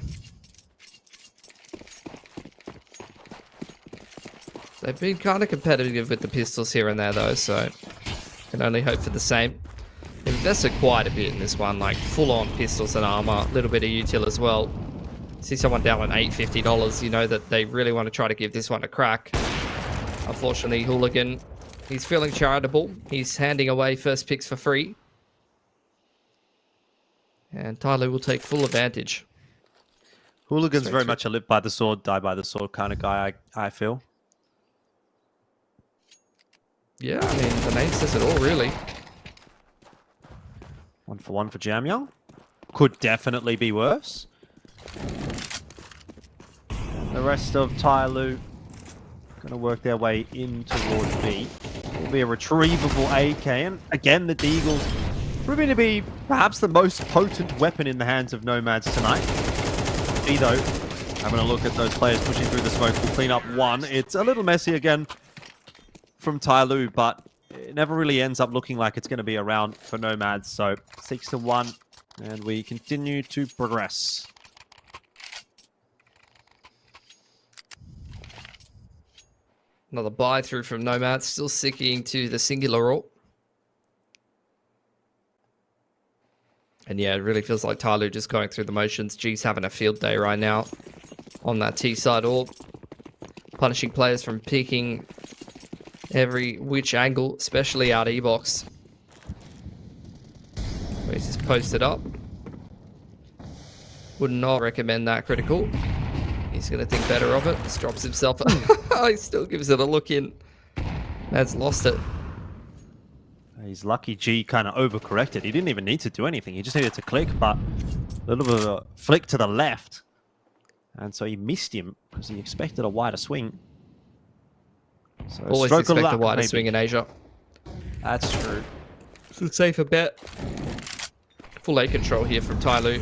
They've been kind of competitive with the pistols here and there, though, so can only hope for the same. They've invested quite a bit in this one, like full-on pistols and armor, a little bit of util as well. See someone down on $850, you know that they really want to try to give this one a crack. Unfortunately, Hooligan, he's feeling charitable. He's handing away first picks for free. And TyLoo will take full advantage. Hooligan's very much a live by the sword, die by the sword kind of guy, I feel. Yeah, I mean, the name says it all, really. 1-for-1 for Jamyoung. Could definitely be worse. The rest of TyLoo going to work their way in towards B. Will be a retrievable AK. And again, the Deagles proving to be perhaps the most potent weapon in the hands of NomadS tonight. B, though, having a look at those players pushing through the smoke, will clean up one. It's a little messy again from TyLoo, but it never really ends up looking like it's going to be around for NomadS. So 6-1, and we continue to progress. Another buy through from NomadS, still sticking to the singular ult. And yeah, it really feels like TyLoo just going through the motions. G's having a field day right now on that T side ult, punishing players from peeking every which angle, especially out E-box. He's just posted up. Would not recommend that critical. He's going to think better of it. Just drops himself. He still gives it a look in. That's lost it. He's lucky G kind of overcorrected. He didn't even need to do anything. He just needed to click, but a little bit of a flick to the left. And so he missed him because he expected a wider swing. So always expect a wider swing in Asia. That's true. It's a safer bet. Full A control here from TyLoo.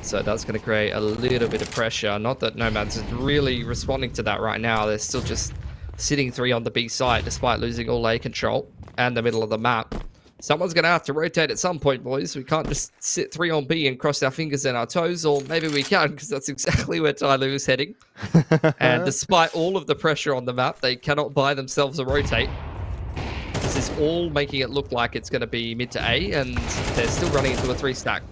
So that's going to create a little bit of pressure. Not that NomadS is really responding to that right now. They're still just sitting 3 on the B side despite losing all A control and the middle of the map. Someone's going to have to rotate at some point, boys. We can't just sit 3 on B and cross our fingers and our toes, or maybe we can, because that's exactly where TyLoo is heading. And despite all of the pressure on the map, they cannot buy themselves a rotate. This is all making it look like it's going to be mid to A, and they're still running into a 3-stack.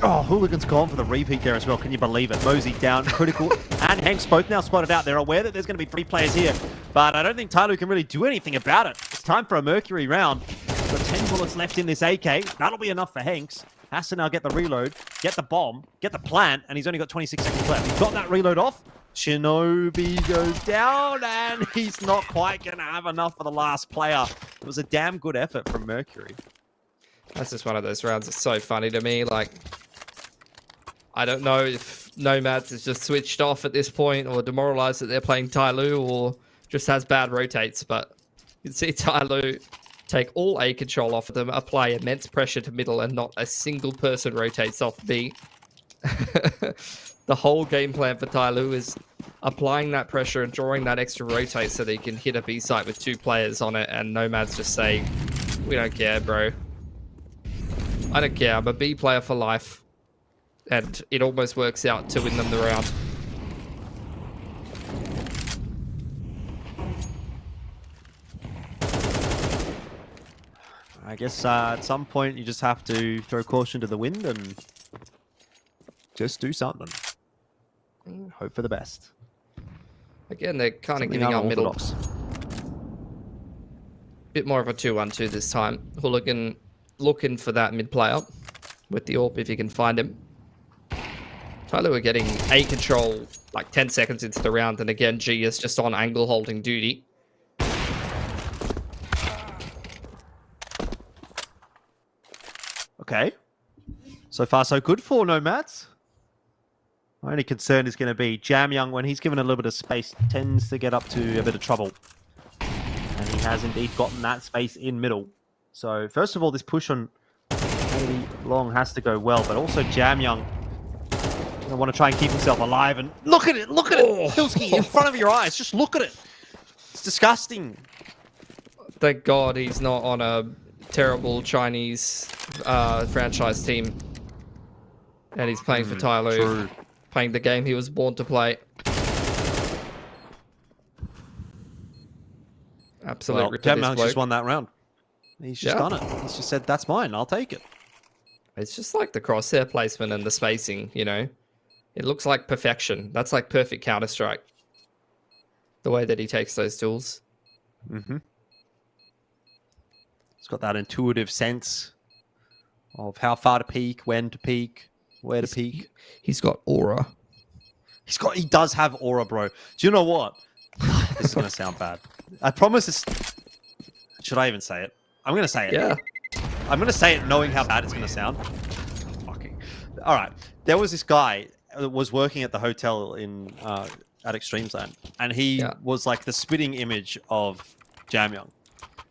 Oh, Hooligan's gone for the repeat there as well. Can you believe it? Mosey down, Critical and Hanks both now spotted out. They're aware that there's going to be 3 players here, but I don't think TyLoo can really do anything about it. It's time for a Mercury round. Got 10 bullets left in this AK. That'll be enough for Hanks. Has to now get the reload, get the bomb, get the plant, and he's only got 26 seconds left. He's got that reload off. Shinobi goes down, and he's not quite going to have enough for the last player. It was a damn good effort from Mercury. That's just one of those rounds that's so funny to me. Like, I don't know if NomadS is just switched off at this point or demoralized that they're playing TyLoo or just has bad rotates, but you can see TyLoo take all A control off of them, apply immense pressure to middle, and not a single person rotates off B. The whole game plan for TyLoo is applying that pressure and drawing that extra rotate so they can hit a B site with 2 players on it, and NomadS just say, we don't care, bro. I don't care, I'm a B player for life. And it almost works out to win them the round. I guess at some point you just have to throw caution to the wind and just do something. Hope for the best. Again, they're kind of giving up middle. Bit more of a 2-1-2 this time. Hooligan looking for that mid player with the AWP if he can find him. TyLoo are getting A control like 10 seconds into the round, and again, G is just on angle holding duty. Okay. So far, so good for NomadS. My only concern is going to be Jamyoung, when he's given a little bit of space, tends to get up to a bit of trouble. And he has indeed gotten that space in middle. So first of all, this push on maybe long has to go well, but also Jamyoung want to try and keep himself alive. And look at it, Pilsky, in front of your eyes. Just look at it. It's disgusting. Thank God he's not on a terrible Chinese franchise team. And he's playing for TyLoo. True. Playing the game he was born to play. Absolute Well, rip of this Jamyoung's bloke. just won that round. He's just done it. He's just said, that's mine. I'll take it. It's just like the crosshair placement and the spacing, you know? It looks like perfection. That's like perfect Counter-Strike. The way that he takes those tools. Mm-hmm. He's got that intuitive sense of how far to peek, when to peek, where to peek. He's got aura. He does have aura, bro. Do you know what? This is going to sound bad. I promise this... Should I even say it? I'm going to say it. Yeah. I'm going to say it knowing how bad it's going to sound. Fucking... All right. There was this guy that was working at the hotel in at Extreme Zone, and he was like the spitting image of Jamyoung.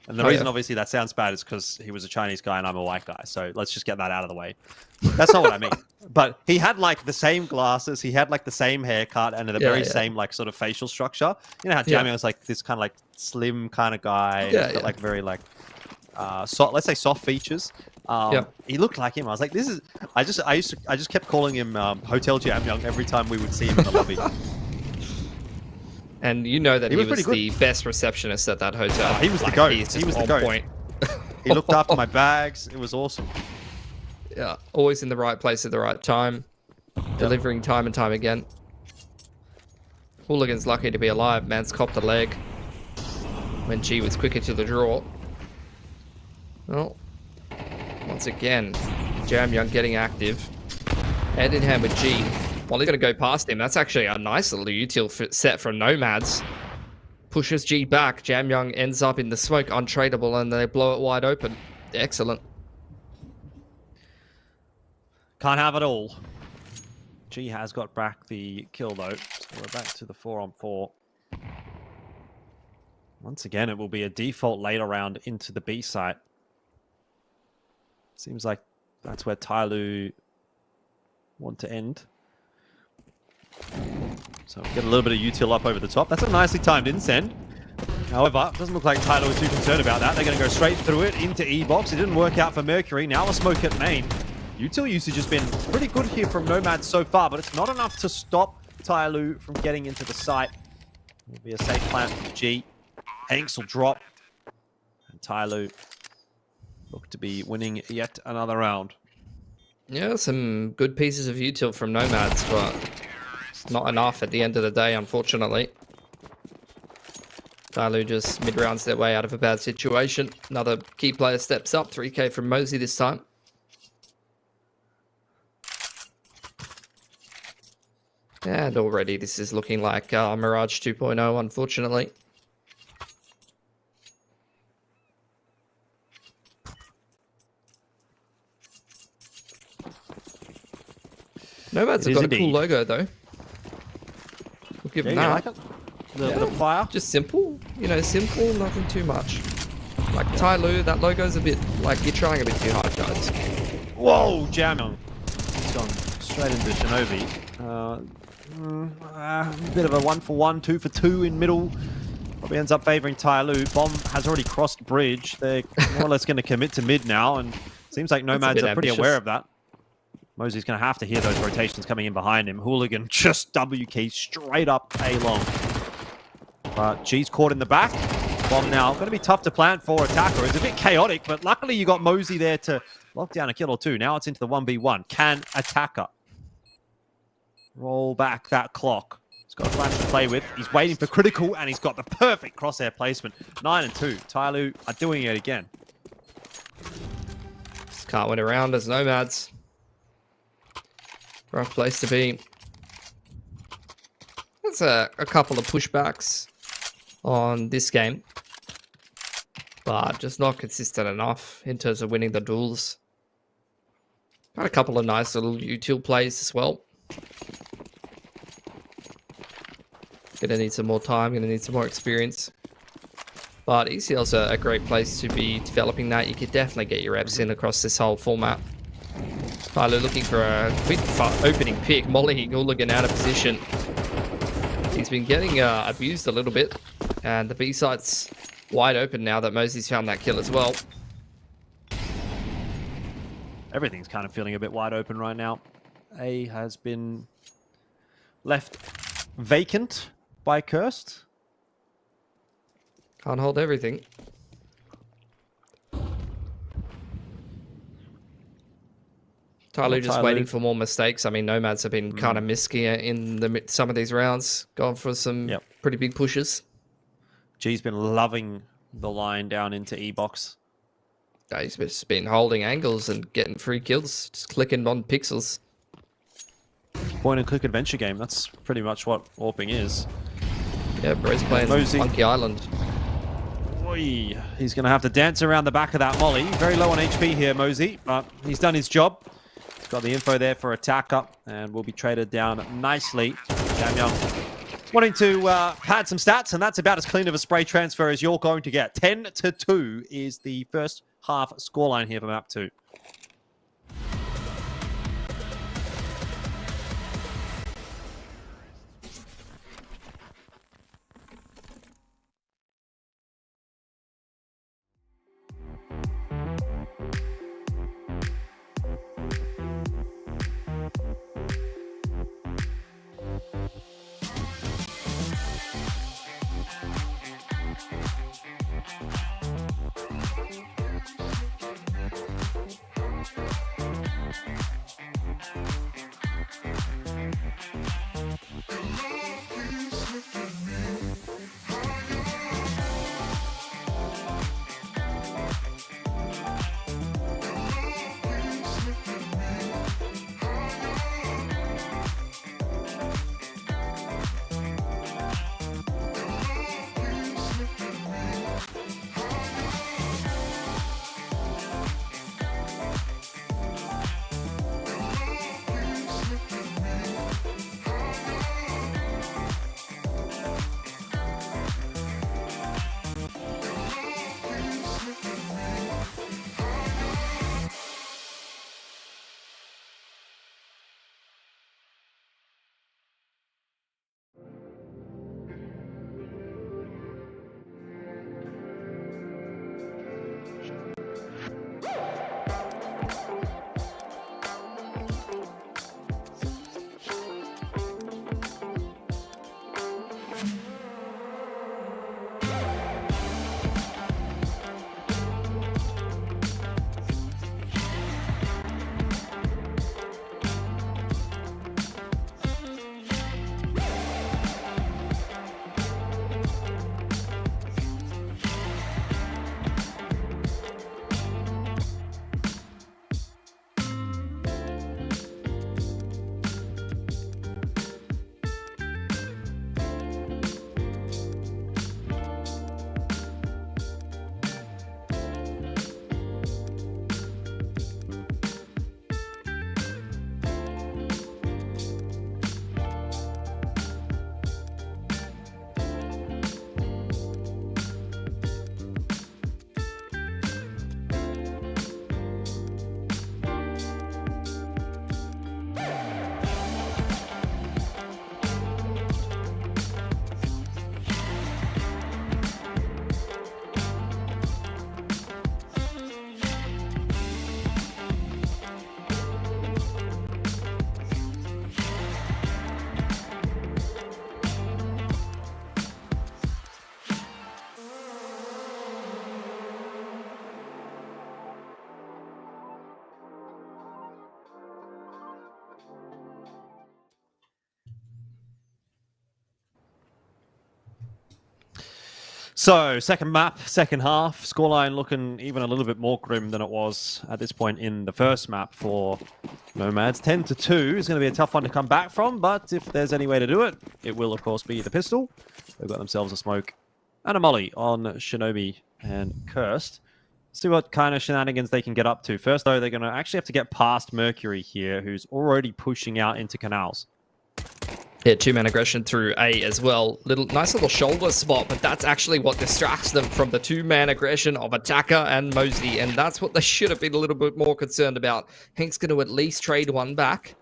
And the reason, obviously, that sounds bad is because he was a Chinese guy and I'm a white guy. So let's just get that out of the way. That's not what I mean. But he had like the same glasses. He had like the same haircut and the very same like sort of facial structure. You know how Jamyoung was like this kind of like slim kind of guy. Yeah, He's got like very like, let's say soft features. He looked like him. I was like, this is. I just kept calling him Hotel Jamyoung every time we would see him in the lobby. And you know that he was pretty the best receptionist at that hotel. He was the goat. He's just He was the on goat. point. He looked after my bags. It was awesome. Yeah, always in the right place at the right time. Delivering time and time again. Hooligan's lucky to be alive. Man's copped a leg. When G was quicker to the draw. Well, once again, Jamyoung getting active. Hand in hand with G. Well, he's going to go past him. That's actually a nice little util set from NomadS. Pushes G back. Jamyoung ends up in the smoke, untradeable, and they blow it wide open. Excellent. Can't have it all. G has got back the kill, though. So we're back to the 4-on-4. Once again, it will be a default later round into the B site. Seems like that's where TyLoo want to end. So get a little bit of util up over the top. That's a nicely timed in-send. However, it doesn't look like TyLoo is too concerned about that. They're going to go straight through it into E-Box. It didn't work out for Mercury. Now a smoke at main. Util usage has been pretty good here from NomadS so far, but it's not enough to stop TyLoo from getting into the site. It'll be a safe plant for G. Hanks will drop. And TyLoo look to be winning yet another round. Yeah, some good pieces of util from NomadS, but not enough at the end of the day, unfortunately. TyLoo just mid-rounds their way out of a bad situation. Another key player steps up. 3k from Mosey this time. And already this is looking like Mirage 2.0, unfortunately. NomadS have got a cool logo, though. We'll give them that. Like it? A little bit of fire. Just simple. You know, simple, nothing too much. Like TyLoo, that logo's a bit, like, you're trying a bit too hard, guys. Whoa, Jamyoung. He's gone straight into Shinobi. A bit of a 1-for-1, 2-for-2 in middle. Probably ends up favoring TyLoo. Bomb has already crossed bridge. They're more or less going to commit to mid now, and seems like NomadS are pretty aware of that. Mosey's going to have to hear those rotations coming in behind him. Hooligan just WK straight up A long. But G's caught in the back. Bomb now going to be tough to plant for Attacker. It's a bit chaotic, but luckily you got Mosey there to lock down a kill or two. Now it's into the 1v1. Can Attacker roll back that clock? He's got a flash to play with. He's waiting for critical, and he's got the perfect crosshair placement. 9 and 2. TyLoo are doing it again. Just can't win around as NomadS. Rough place to be. That's a couple of pushbacks on this game, but just not consistent enough in terms of winning the duels. Got a couple of nice little util plays as well. Gonna need some more time, gonna need some more experience. But ECL's a great place to be developing that. You could definitely get your reps in across this whole format. TyLoo looking for a quick opening pick. Molly Hooligan out of position. He's been getting abused a little bit. And the B site's wide open now that Mosey's found that kill as well. Everything's kind of feeling a bit wide open right now. A has been left vacant by Cursed. Can't hold everything. TyLoo just waiting for more mistakes. I mean, NomadS have been kind of misky in some of these rounds. Gone for some pretty big pushes. G's been loving the line down into E-box. He's just been holding angles and getting free kills. Just clicking on pixels. Point and click adventure game. That's pretty much what Orping is. Yeah, Bro's playing Mosey. Monkey Island. Oy. He's going to have to dance around the back of that molly. Very low on HP here, Mosey, but he's done his job. He's got the info there for attack up and will be traded down nicely. Damyung wanting to pad some stats, and that's about as clean of a spray transfer as you're going to get. 10-2 is the first half scoreline here for map 2. So, second map, second half. Scoreline looking even a little bit more grim than it was at this point in the first map for NomadS. 10-2 is going to be a tough one to come back from, but if there's any way to do it, it will, of course, be the pistol. They've got themselves a smoke and a molly on Shinobi and Cursed. See what kind of shenanigans they can get up to. First, though, they're going to actually have to get past Mercury here, who's already pushing out into canals. Yeah, two-man aggression through A as well. Nice little shoulder spot, but that's actually what distracts them from the two-man aggression of Attacker and Mosey, and that's what they should have been a little bit more concerned about. Hank's going to at least trade one back.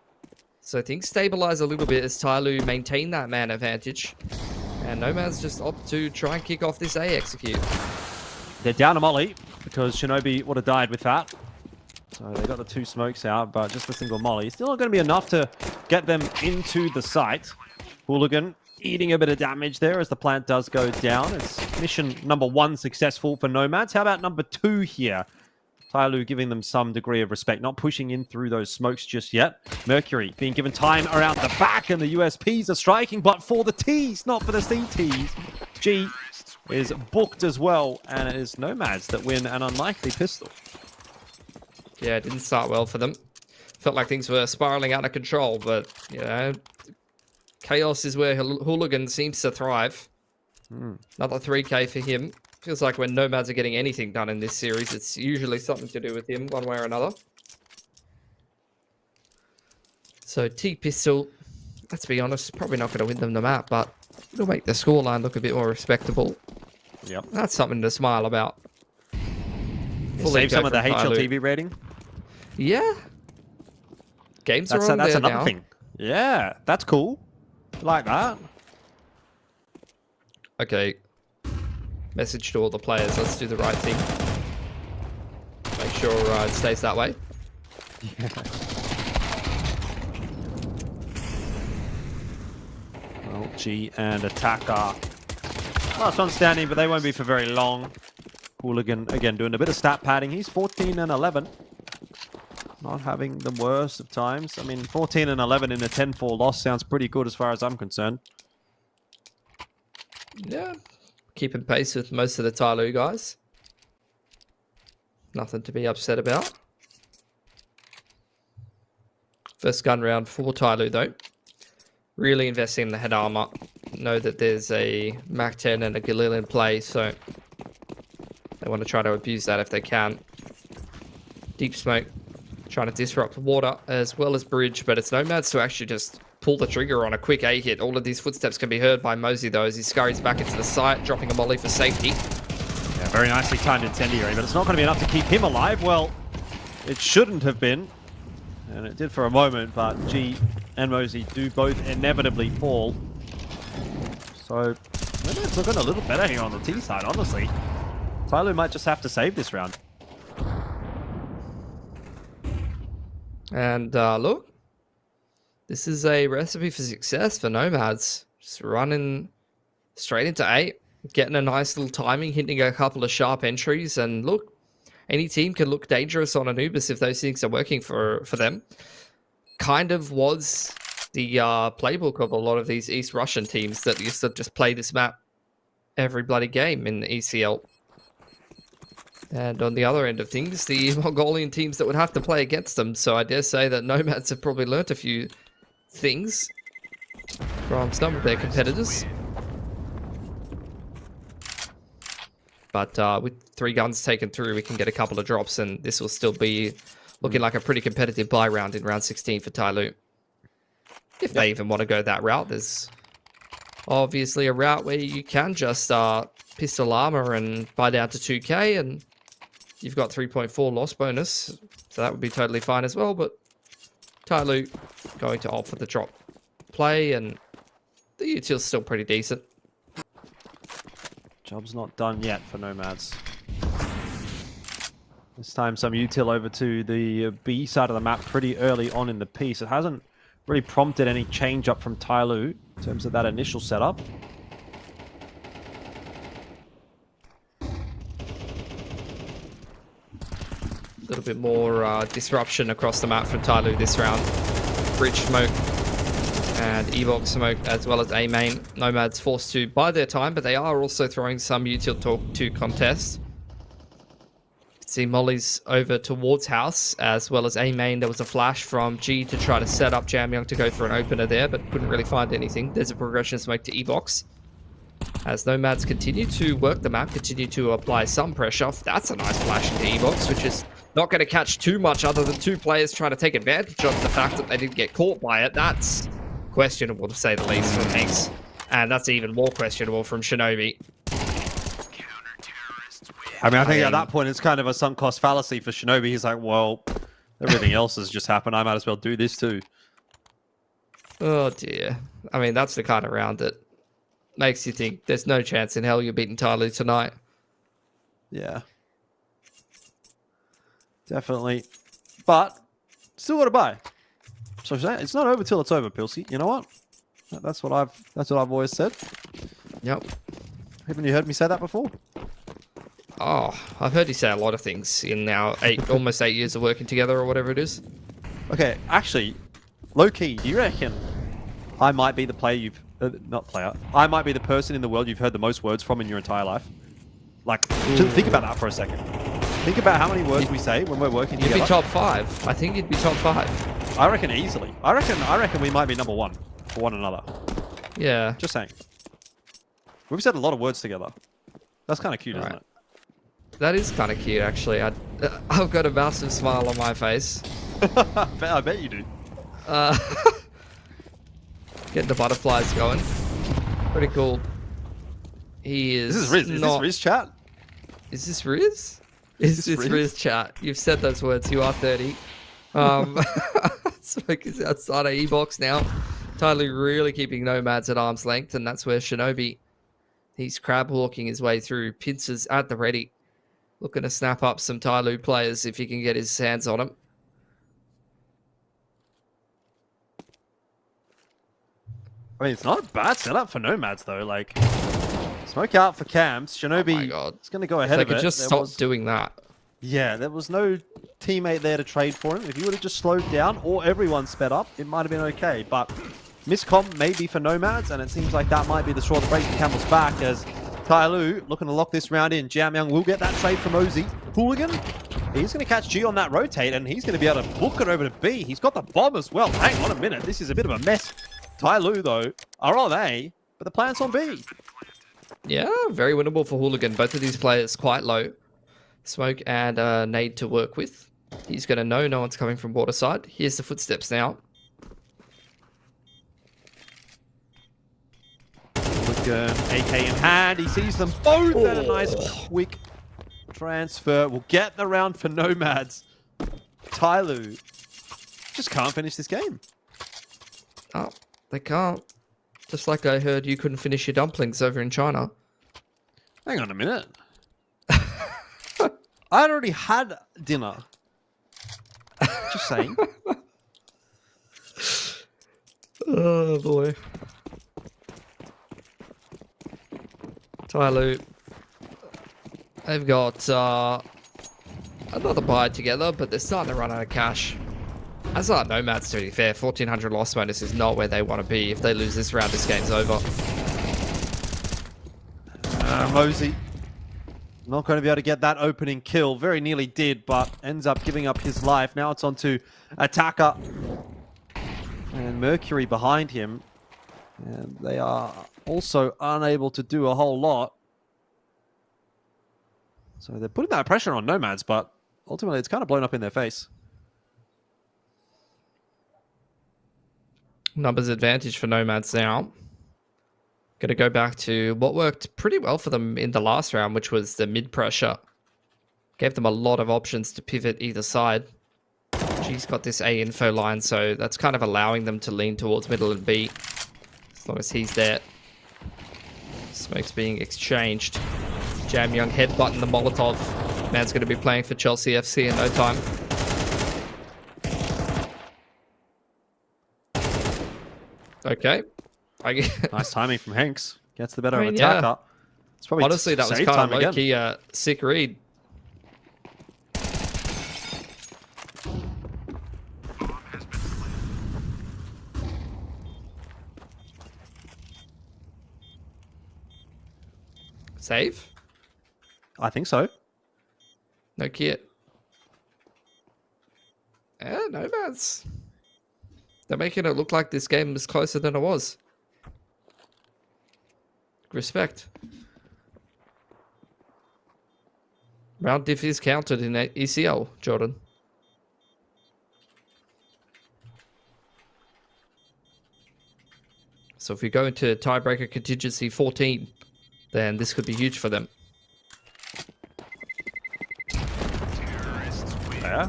So things stabilize a little bit as TyLoo maintain that man advantage. And And NomadS just opt to try and kick off this A execute. They're down to Molly because Shinobi would have died with that. So they got the 2 smokes out, but just a single Molly. Still not going to be enough to get them into the site. Hooligan eating a bit of damage there as the plant does go down. It's mission number 1 successful for NomadS. How about number 2 here? TyLoo giving them some degree of respect, not pushing in through those smokes just yet. Mercury being given time around the back, and the USPs are striking, but for the Ts, not for the CTs. G is booked as well, and it is NomadS that win an unlikely pistol. Yeah, it didn't start well for them. Felt like things were spiraling out of control, but, you know, chaos is where Hooligan seems to thrive. Another 3K for him. Feels like when NomadS are getting anything done in this series, it's usually something to do with him, one way or another. So T-Pistol, let's be honest, probably not going to win them the map, but it'll make the scoreline look a bit more respectable. Yep. That's something to smile about. Save some of the HLTV rating. Yeah. Games are on that's there another now. thing. Yeah, that's cool. Like that. Okay. Message to all the players. Let's do the right thing. Make sure it stays that way. Well, G and Attacker. Last one standing, but they won't be for very long. Hooligan, again, doing a bit of stat padding. He's 14 and 11. Not having the worst of times. I mean, 14 and 11 in a 10-4 loss sounds pretty good as far as I'm concerned. Yeah. Keeping pace with most of the TyLoo guys. Nothing to be upset about. First gun round for TyLoo, though. Really investing in the head armor. Know that there's a Mac 10 and a Galil in play, so they want to try to abuse that if they can. Deep smoke. Trying to disrupt water as well as bridge, but it's NomadS to actually just pull the trigger on a quick A hit. All of these footsteps can be heard by Mosey, though, as he scurries back into the site, dropping a molly for safety. Yeah, very nicely timed incendiary, but it's not going to be enough to keep him alive. Well, it shouldn't have been, and it did for a moment, but G and Mosey do both inevitably fall. So, it's looking a little better here on the T side, honestly. TyLoo might just have to save this round. And look, this is a recipe for success for NomadS. Just running straight into 8, getting a nice little timing, hitting a couple of sharp entries, and look, any team can look dangerous on Anubis if those things are working for them. Kind of was the playbook of a lot of these East Russian teams that used to just play this map every bloody game in the ECL. And on the other end of things, the Mongolian teams that would have to play against them. So I dare say that NomadS have probably learnt a few things from some of their competitors. But with 3 guns taken through, we can get a couple of drops, and this will still be looking like a pretty competitive buy round in round 16 for TyLoo. If they even want to go that route, there's obviously a route where you can just pistol armor and buy down to 2k, and you've got 3.4 loss bonus, so that would be totally fine as well. But TyLoo going to opt for the drop play, and the util's still pretty decent. Job's not done yet for NomadS. This time some util over to the B side of the map pretty early on in the piece. It hasn't really prompted any change up from TyLoo in terms of that initial setup. A little bit more disruption across the map from TyLoo this round. Bridge smoke and E-box smoke, as well as A main. NomadS forced to buy their time, but they are also throwing some util to contest. You can see mollies over towards house, as well as A main. There was a flash from G to try to set up Jamyoung to go for an opener there, but couldn't really find anything. There's a progression smoke to E-box. As NomadS continue to work the map, continue to apply some pressure. That's a nice flash into E-box, which is not going to catch too much other than 2 players trying to take advantage of the fact that they didn't get caught by it. That's questionable, to say the least, from Hanks. And that's even more questionable from Shinobi. I mean, I think at that point it's kind of a sunk cost fallacy for Shinobi. He's like, well, everything else has just happened. I might as well do this too. Oh dear. I mean, that's the kind of round that makes you think there's no chance in hell you're beating TyLoo tonight. Yeah. Definitely. But still got to buy. So it's not over till it's over, Pilsy. You know what? That's what I've always said. Yep. Haven't you heard me say that before? Oh, I've heard you say a lot of things in our almost 8 years of working together or whatever it is. Okay, actually, low key, do you reckon I might be the player you've not player? I might be the person in the world you've heard the most words from in your entire life. Like, just think about that for a second. Think about how many words we say when we're working You'd together. be top 5. I think you'd be top 5. I reckon easily. I reckon we might be number 1 for one another. Yeah. Just saying. We've said a lot of words together. That's kind of cute, isn't Right. it? That is kind of cute, actually. I've got a massive smile on my face. I bet you do. Getting the butterflies going. Pretty cool. He is. This is Riz. Is this Riz chat? Is this Riz? Is this Riz chat? You've said those words. You are 30. Smoke is outside our E-box now. TyLoo really keeping NomadS at arm's length, and that's where Shinobi, he's crab walking his way through. Pincers at the ready. Looking to snap up some TyLoo players if he can get his hands on them. I mean, it's not a bad setup for NomadS, though. Like, smoke out for camps. Shinobi Oh my God. is going to go ahead If of they it. could just stop doing that. Yeah, there was no teammate there to trade for him. If he would have just slowed down or everyone sped up, it might have been okay. But miscom maybe for NomadS, and it seems like that might be the straw that breaks the camel's back as TyLoo looking to lock this round in. Jam Young will get that trade from Ozzy. Hooligan, he's going to catch G on that rotate, and he's going to be able to book it over to B. He's got the bomb as well. Hang on a minute. This is a bit of a mess. TyLoo, though, are on A, but the plan's on B. Yeah, very winnable for Hooligan. Both of these players quite low. Smoke and Nade to work with. He's going to know no one's coming from waterside. Here's the footsteps now. Hooligan, AK in hand. He sees them both and a nice quick transfer. Will get the round for NomadS. TyLoo just can't finish this game. Oh, they can't. Just like I heard you couldn't finish your dumplings over in China. Hang on a minute. I'd already had dinner. Just saying. Oh, boy. TyLoo. They've got another buy together, but they're starting to run out of cash. As are NomadS, to be fair. 1,400 loss bonus is not where they want to be. If they lose this round, this game's over. Mosey. Not going to be able to get that opening kill. Very nearly did, but ends up giving up his life. Now it's on to Attacker. And Mercury behind him. And they are also unable to do a whole lot. So they're putting that pressure on NomadS, but ultimately it's kind of blown up in their face. Numbers advantage for NomadS now. Going to go back to what worked pretty well for them in the last round, which was the mid pressure. Gave them a lot of options to pivot either side. G's got this A info line, so that's kind of allowing them to lean towards middle and B. As long as he's there. Smoke's being exchanged. Jam Young headbutting the Molotov. Man's going to be playing for Chelsea FC in no time. Okay. Nice timing from Hanks. Gets the better I mean, of Attacker. yeah. It's probably Honestly, that was save kind time of again. low-key sick read. Save? I think so. No kit. Yeah, NomadS. They're making it look like this game is closer than it was. Respect. Round diff is counted in ECL, Jordan. So if we go into tiebreaker contingency 14, then this could be huge for them. Yeah.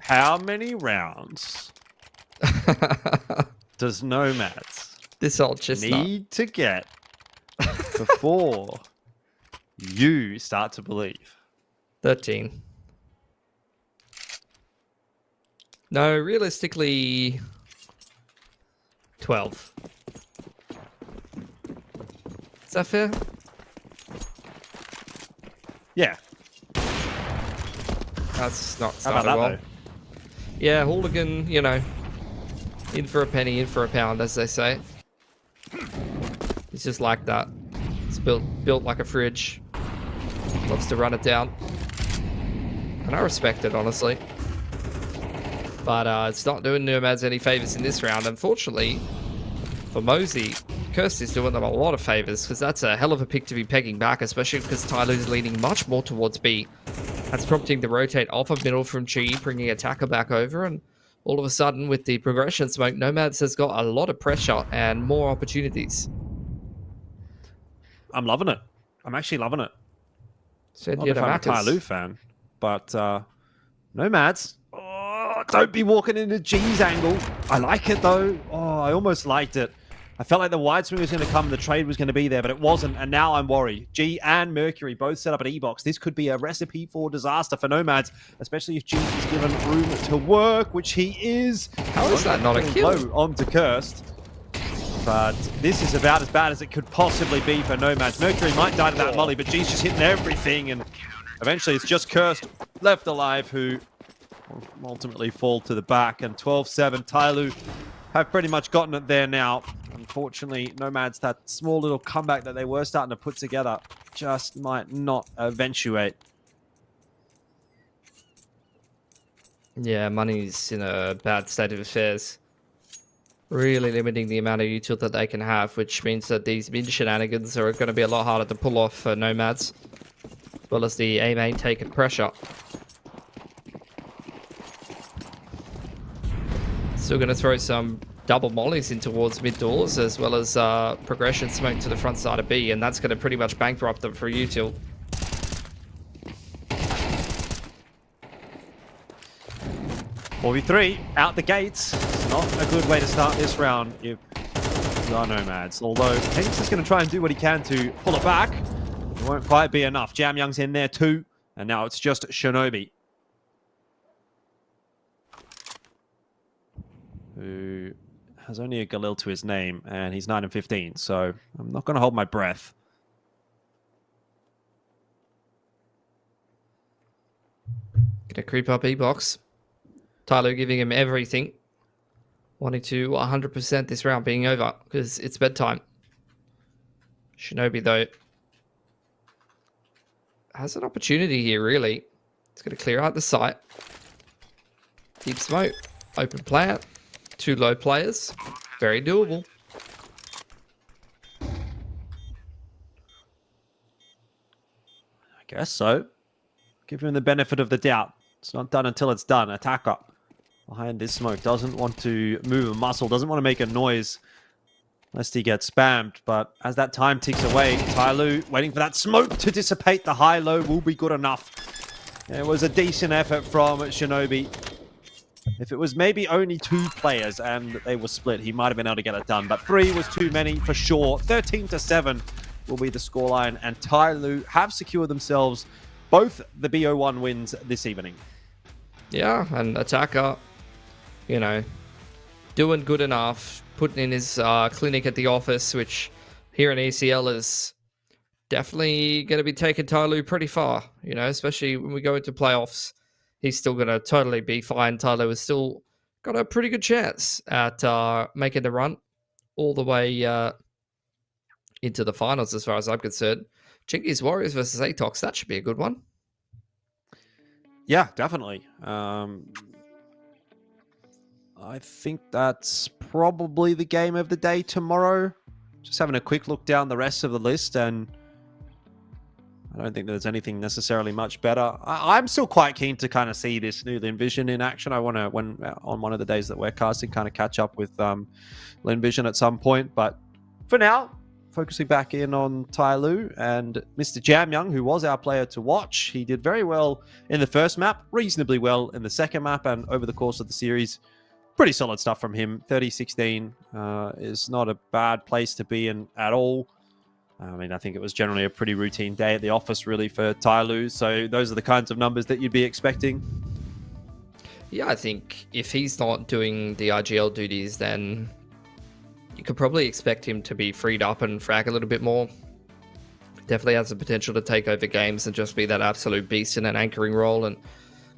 How many rounds does NomadS This old chestnut. need to get before you start to believe? 13. No, realistically, 12. Is that fair? Yeah. That's not How started about that, well. though? Yeah, Hooligan, you know, in for a penny, in for a pound, as they say. He's just like that. It's built like a fridge. Loves to run it down. And I respect it, honestly. But it's not doing NomadS any favors in this round. Unfortunately, for Mosey, Kirsty's doing them a lot of favors because that's a hell of a pick to be pegging back, especially because TyLoo's leaning much more towards B. That's prompting the rotate off of middle from G, bringing attacker back over, and all of a sudden, with the progression smoke, NomadS has got a lot of pressure and more opportunities. I'm loving it. I'm actually loving it. Send Not you if to I'm a Macca's. TyLoo fan, but NomadS. Oh, don't be walking into G's angle. I like it though. Oh, I almost liked it. I felt like the wide swing was going to come and the trade was going to be there, but it wasn't, and now I'm worried. G and Mercury both set up an E-box. This could be a recipe for disaster for NomadS, especially if G is given room to work, which he is. How is that not a kill? Low onto Cursed. But this is about as bad as it could possibly be for NomadS. Mercury might die to that molly, but G's just hitting everything, and eventually it's just Cursed left alive who will ultimately fall to the back. And 12-7, TyLoo have pretty much gotten it there now. Unfortunately, NomadS, that small little comeback that they were starting to put together, just might not eventuate. Yeah, money's in a bad state of affairs. Really limiting the amount of util that they can have, which means that these mid shenanigans are going to be a lot harder to pull off for NomadS, as well as the A main taking pressure. Still going to throw some double mollies in towards mid doors, as well as progression smoke to the front side of B, and that's going to pretty much bankrupt them for util. 4v3 out the gates. It's not a good way to start this round if you are NomadS. Although Hanks is going to try and do what he can to pull it back. It won't quite be enough. Jam Young's in there too, and now it's just Shinobi, who has only a Galil to his name, and he's 9 and 15, so I'm not going to hold my breath. Gonna creep up E-box. TyLoo giving him everything. Wanting to 100% this round being over, because it's bedtime. Shinobi, though, has an opportunity here, really. It's going to clear out the site. Deep smoke. Open plant. 2 low players. Very doable. I guess so. Give him the benefit of the doubt. It's not done until it's done. Attacker behind this smoke doesn't want to move a muscle, doesn't want to make a noise lest he gets spammed. But as that time ticks away, TyLoo waiting for that smoke to dissipate. The high-low will be good enough. It was a decent effort from Shinobi. If it was maybe only 2 players and they were split, he might have been able to get it done. But 3 was too many for sure. 13-7 will be the scoreline, and TyLoo have secured themselves both the BO1 wins this evening. Yeah, and attacker, you know, doing good enough, putting in his clinic at the office, which here in ECL is definitely going to be taking TyLoo pretty far, you know, especially when we go into playoffs. He's still going to totally be fine. TyLoo has still got a pretty good chance at making the run all the way into the finals, as far as I'm concerned. Chingy's Warriors versus Atox, that should be a good one. Yeah, definitely. I think that's probably the game of the day tomorrow. Just having a quick look down the rest of the list, and I don't think there's anything necessarily much better. I'm still quite keen to kind of see this new Lin Vision in action. I want to, when on one of the days that we're casting, kind of catch up with Lin Vision at some point. But for now, focusing back in on TyLoo and Mr. Jam Young, who was our player to watch. He did very well in the first map, reasonably well in the second map, and over the course of the series, pretty solid stuff from him. 30-16 is not a bad place to be in at all. I mean, I think it was generally a pretty routine day at the office, really, for TyLoo. So those are the kinds of numbers that you'd be expecting. Yeah, I think if he's not doing the RGL duties, then you could probably expect him to be freed up and frag a little bit more. Definitely has the potential to take over games and just be that absolute beast in an anchoring role and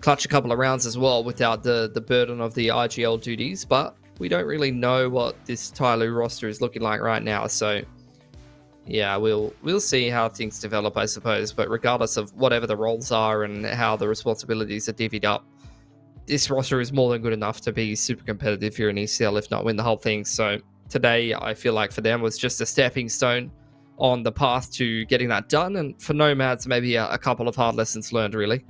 clutch a couple of rounds as well without the burden of the RGL duties. But we don't really know what this TyLoo roster is looking like right now. So yeah, we'll see how things develop, I suppose. But regardless of whatever the roles are and how the responsibilities are divvied up, this roster is more than good enough to be super competitive here in ECL, if not win the whole thing. So today, I feel like for them was just a stepping stone on the path to getting that done. And for NomadS, maybe a couple of hard lessons learned, really.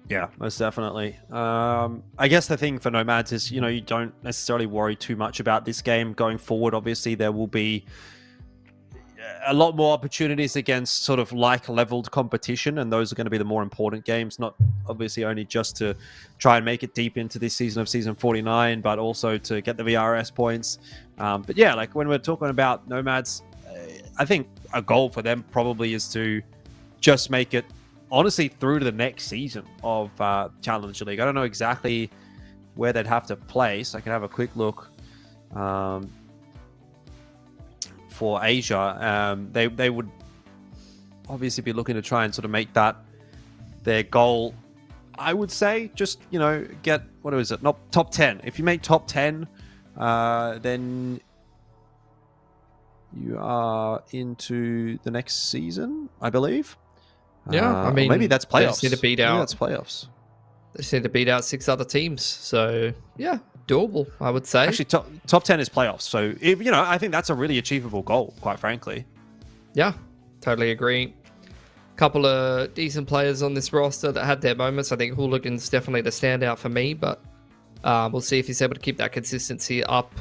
Yeah, most definitely. I guess the thing for NomadS is, you don't necessarily worry too much about this game going forward. Obviously, there will be a lot more opportunities against sort of like-leveled competition, and those are going to be the more important games, not obviously only just to try and make it deep into this season of Season 49, but also to get the VRS points. But yeah, like when we're talking about NomadS, I think a goal for them probably is to just make it, honestly, through to the next season of Challenger League. I don't know exactly where they'd have to place. I can have a quick look. For Asia, they would obviously be looking to try and sort of make that their goal. I would say just, get, what is it? Not top 10. If you make top 10, then you are into the next season, I believe. Yeah, I mean, maybe that's playoffs. They just need to beat out. That's playoffs. They just need to beat out 6 other teams. So yeah, doable, I would say. Actually, top 10 is playoffs. So I think that's a really achievable goal, quite frankly. Yeah, totally agree. Couple of decent players on this roster that had their moments. I think Hooligan's definitely the standout for me, but we'll see if he's able to keep that consistency up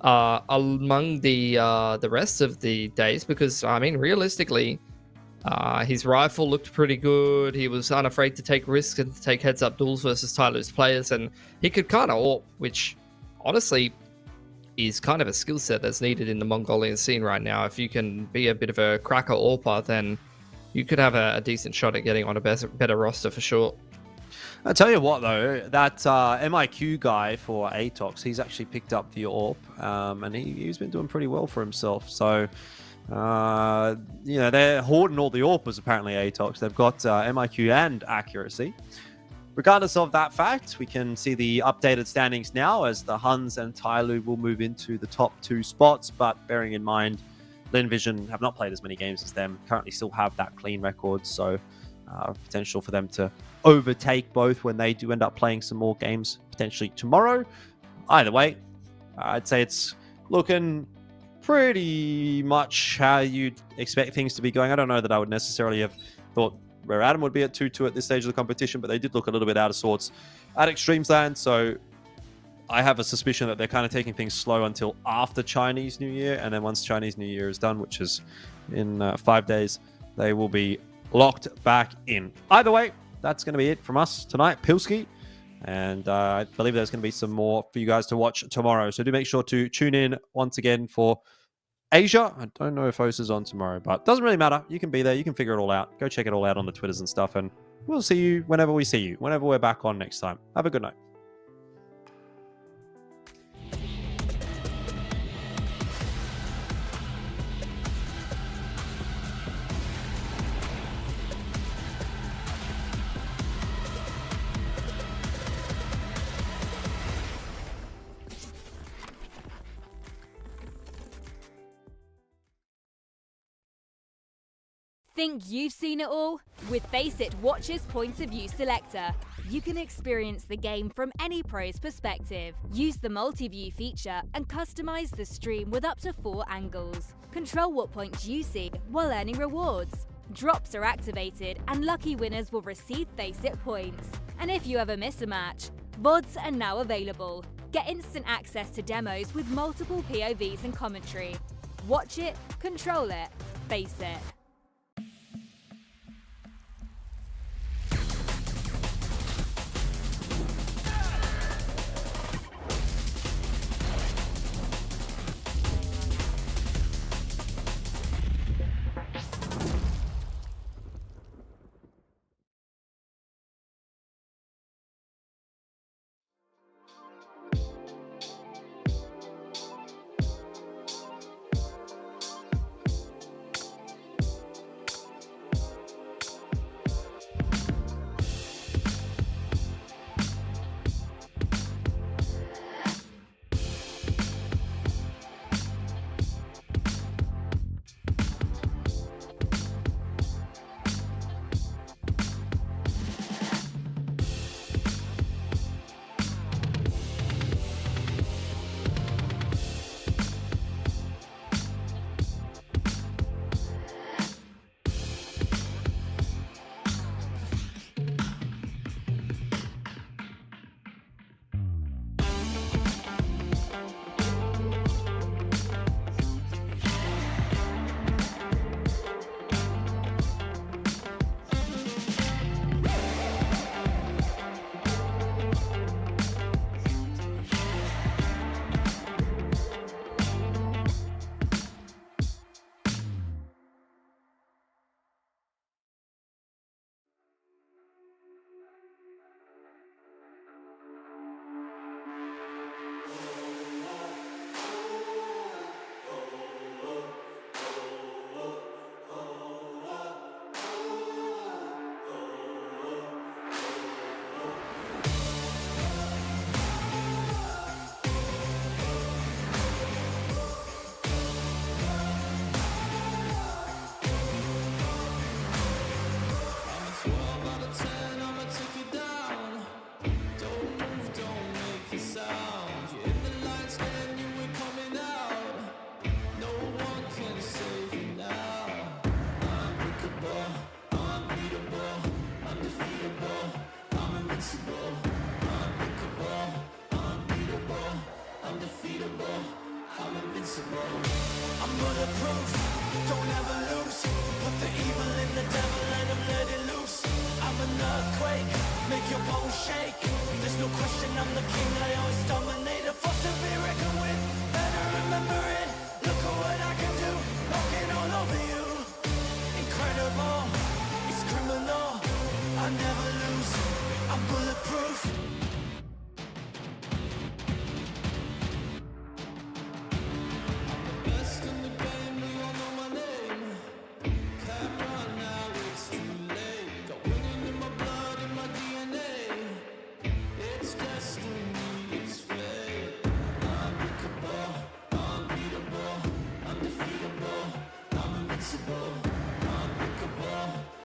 among the rest of the days, because I mean, realistically, his rifle looked pretty good. He was unafraid to take risks and to take heads-up duels versus TyLoo's players, and he could kind of AWP, which honestly is kind of a skill set that's needed in the Mongolian scene right now. If you can be a bit of a cracker AWPer, then you could have a decent shot at getting on a better roster for sure. I tell you what, though, that MIQ guy for Atox, he's actually picked up the AWP, and he's been doing pretty well for himself. So, they're hoarding all the AWPers, apparently, Atox. They've got MIQ and accuracy. Regardless of that fact, we can see the updated standings now as the Huns and TyLoo will move into the top 2 spots, but bearing in mind, Vision have not played as many games as them, currently still have that clean record, so potential for them to overtake both when they do end up playing some more games potentially tomorrow. Either way, I'd say it's looking pretty much how you'd expect things to be going. I don't know that I would necessarily have thought Rare Adam would be at 2-2 at this stage of the competition, but they did look a little bit out of sorts at Extremesland, so I have a suspicion that they're kind of taking things slow until after Chinese New Year, and then once Chinese New Year is done, which is in 5 days, they will be locked back in. Either way, that's going to be it from us tonight, Pilski, and I believe there's going to be some more for you guys to watch tomorrow, so do make sure to tune in once again for Asia. I don't know if Os is on tomorrow, but it doesn't really matter. You can be there. You can figure it all out. Go check it all out on the Twitters and stuff, and we'll see you whenever we see you, whenever we're back on next time. Have a good night. Think you've seen it all? With Faceit Watch's Point of View Selector, you can experience the game from any pro's perspective. Use the multi-view feature and customize the stream with up to 4 angles. Control what points you see while earning rewards. Drops are activated and lucky winners will receive Faceit points. And if you ever miss a match, VODs are now available. Get instant access to demos with multiple POVs and commentary. Watch it, control it, Faceit.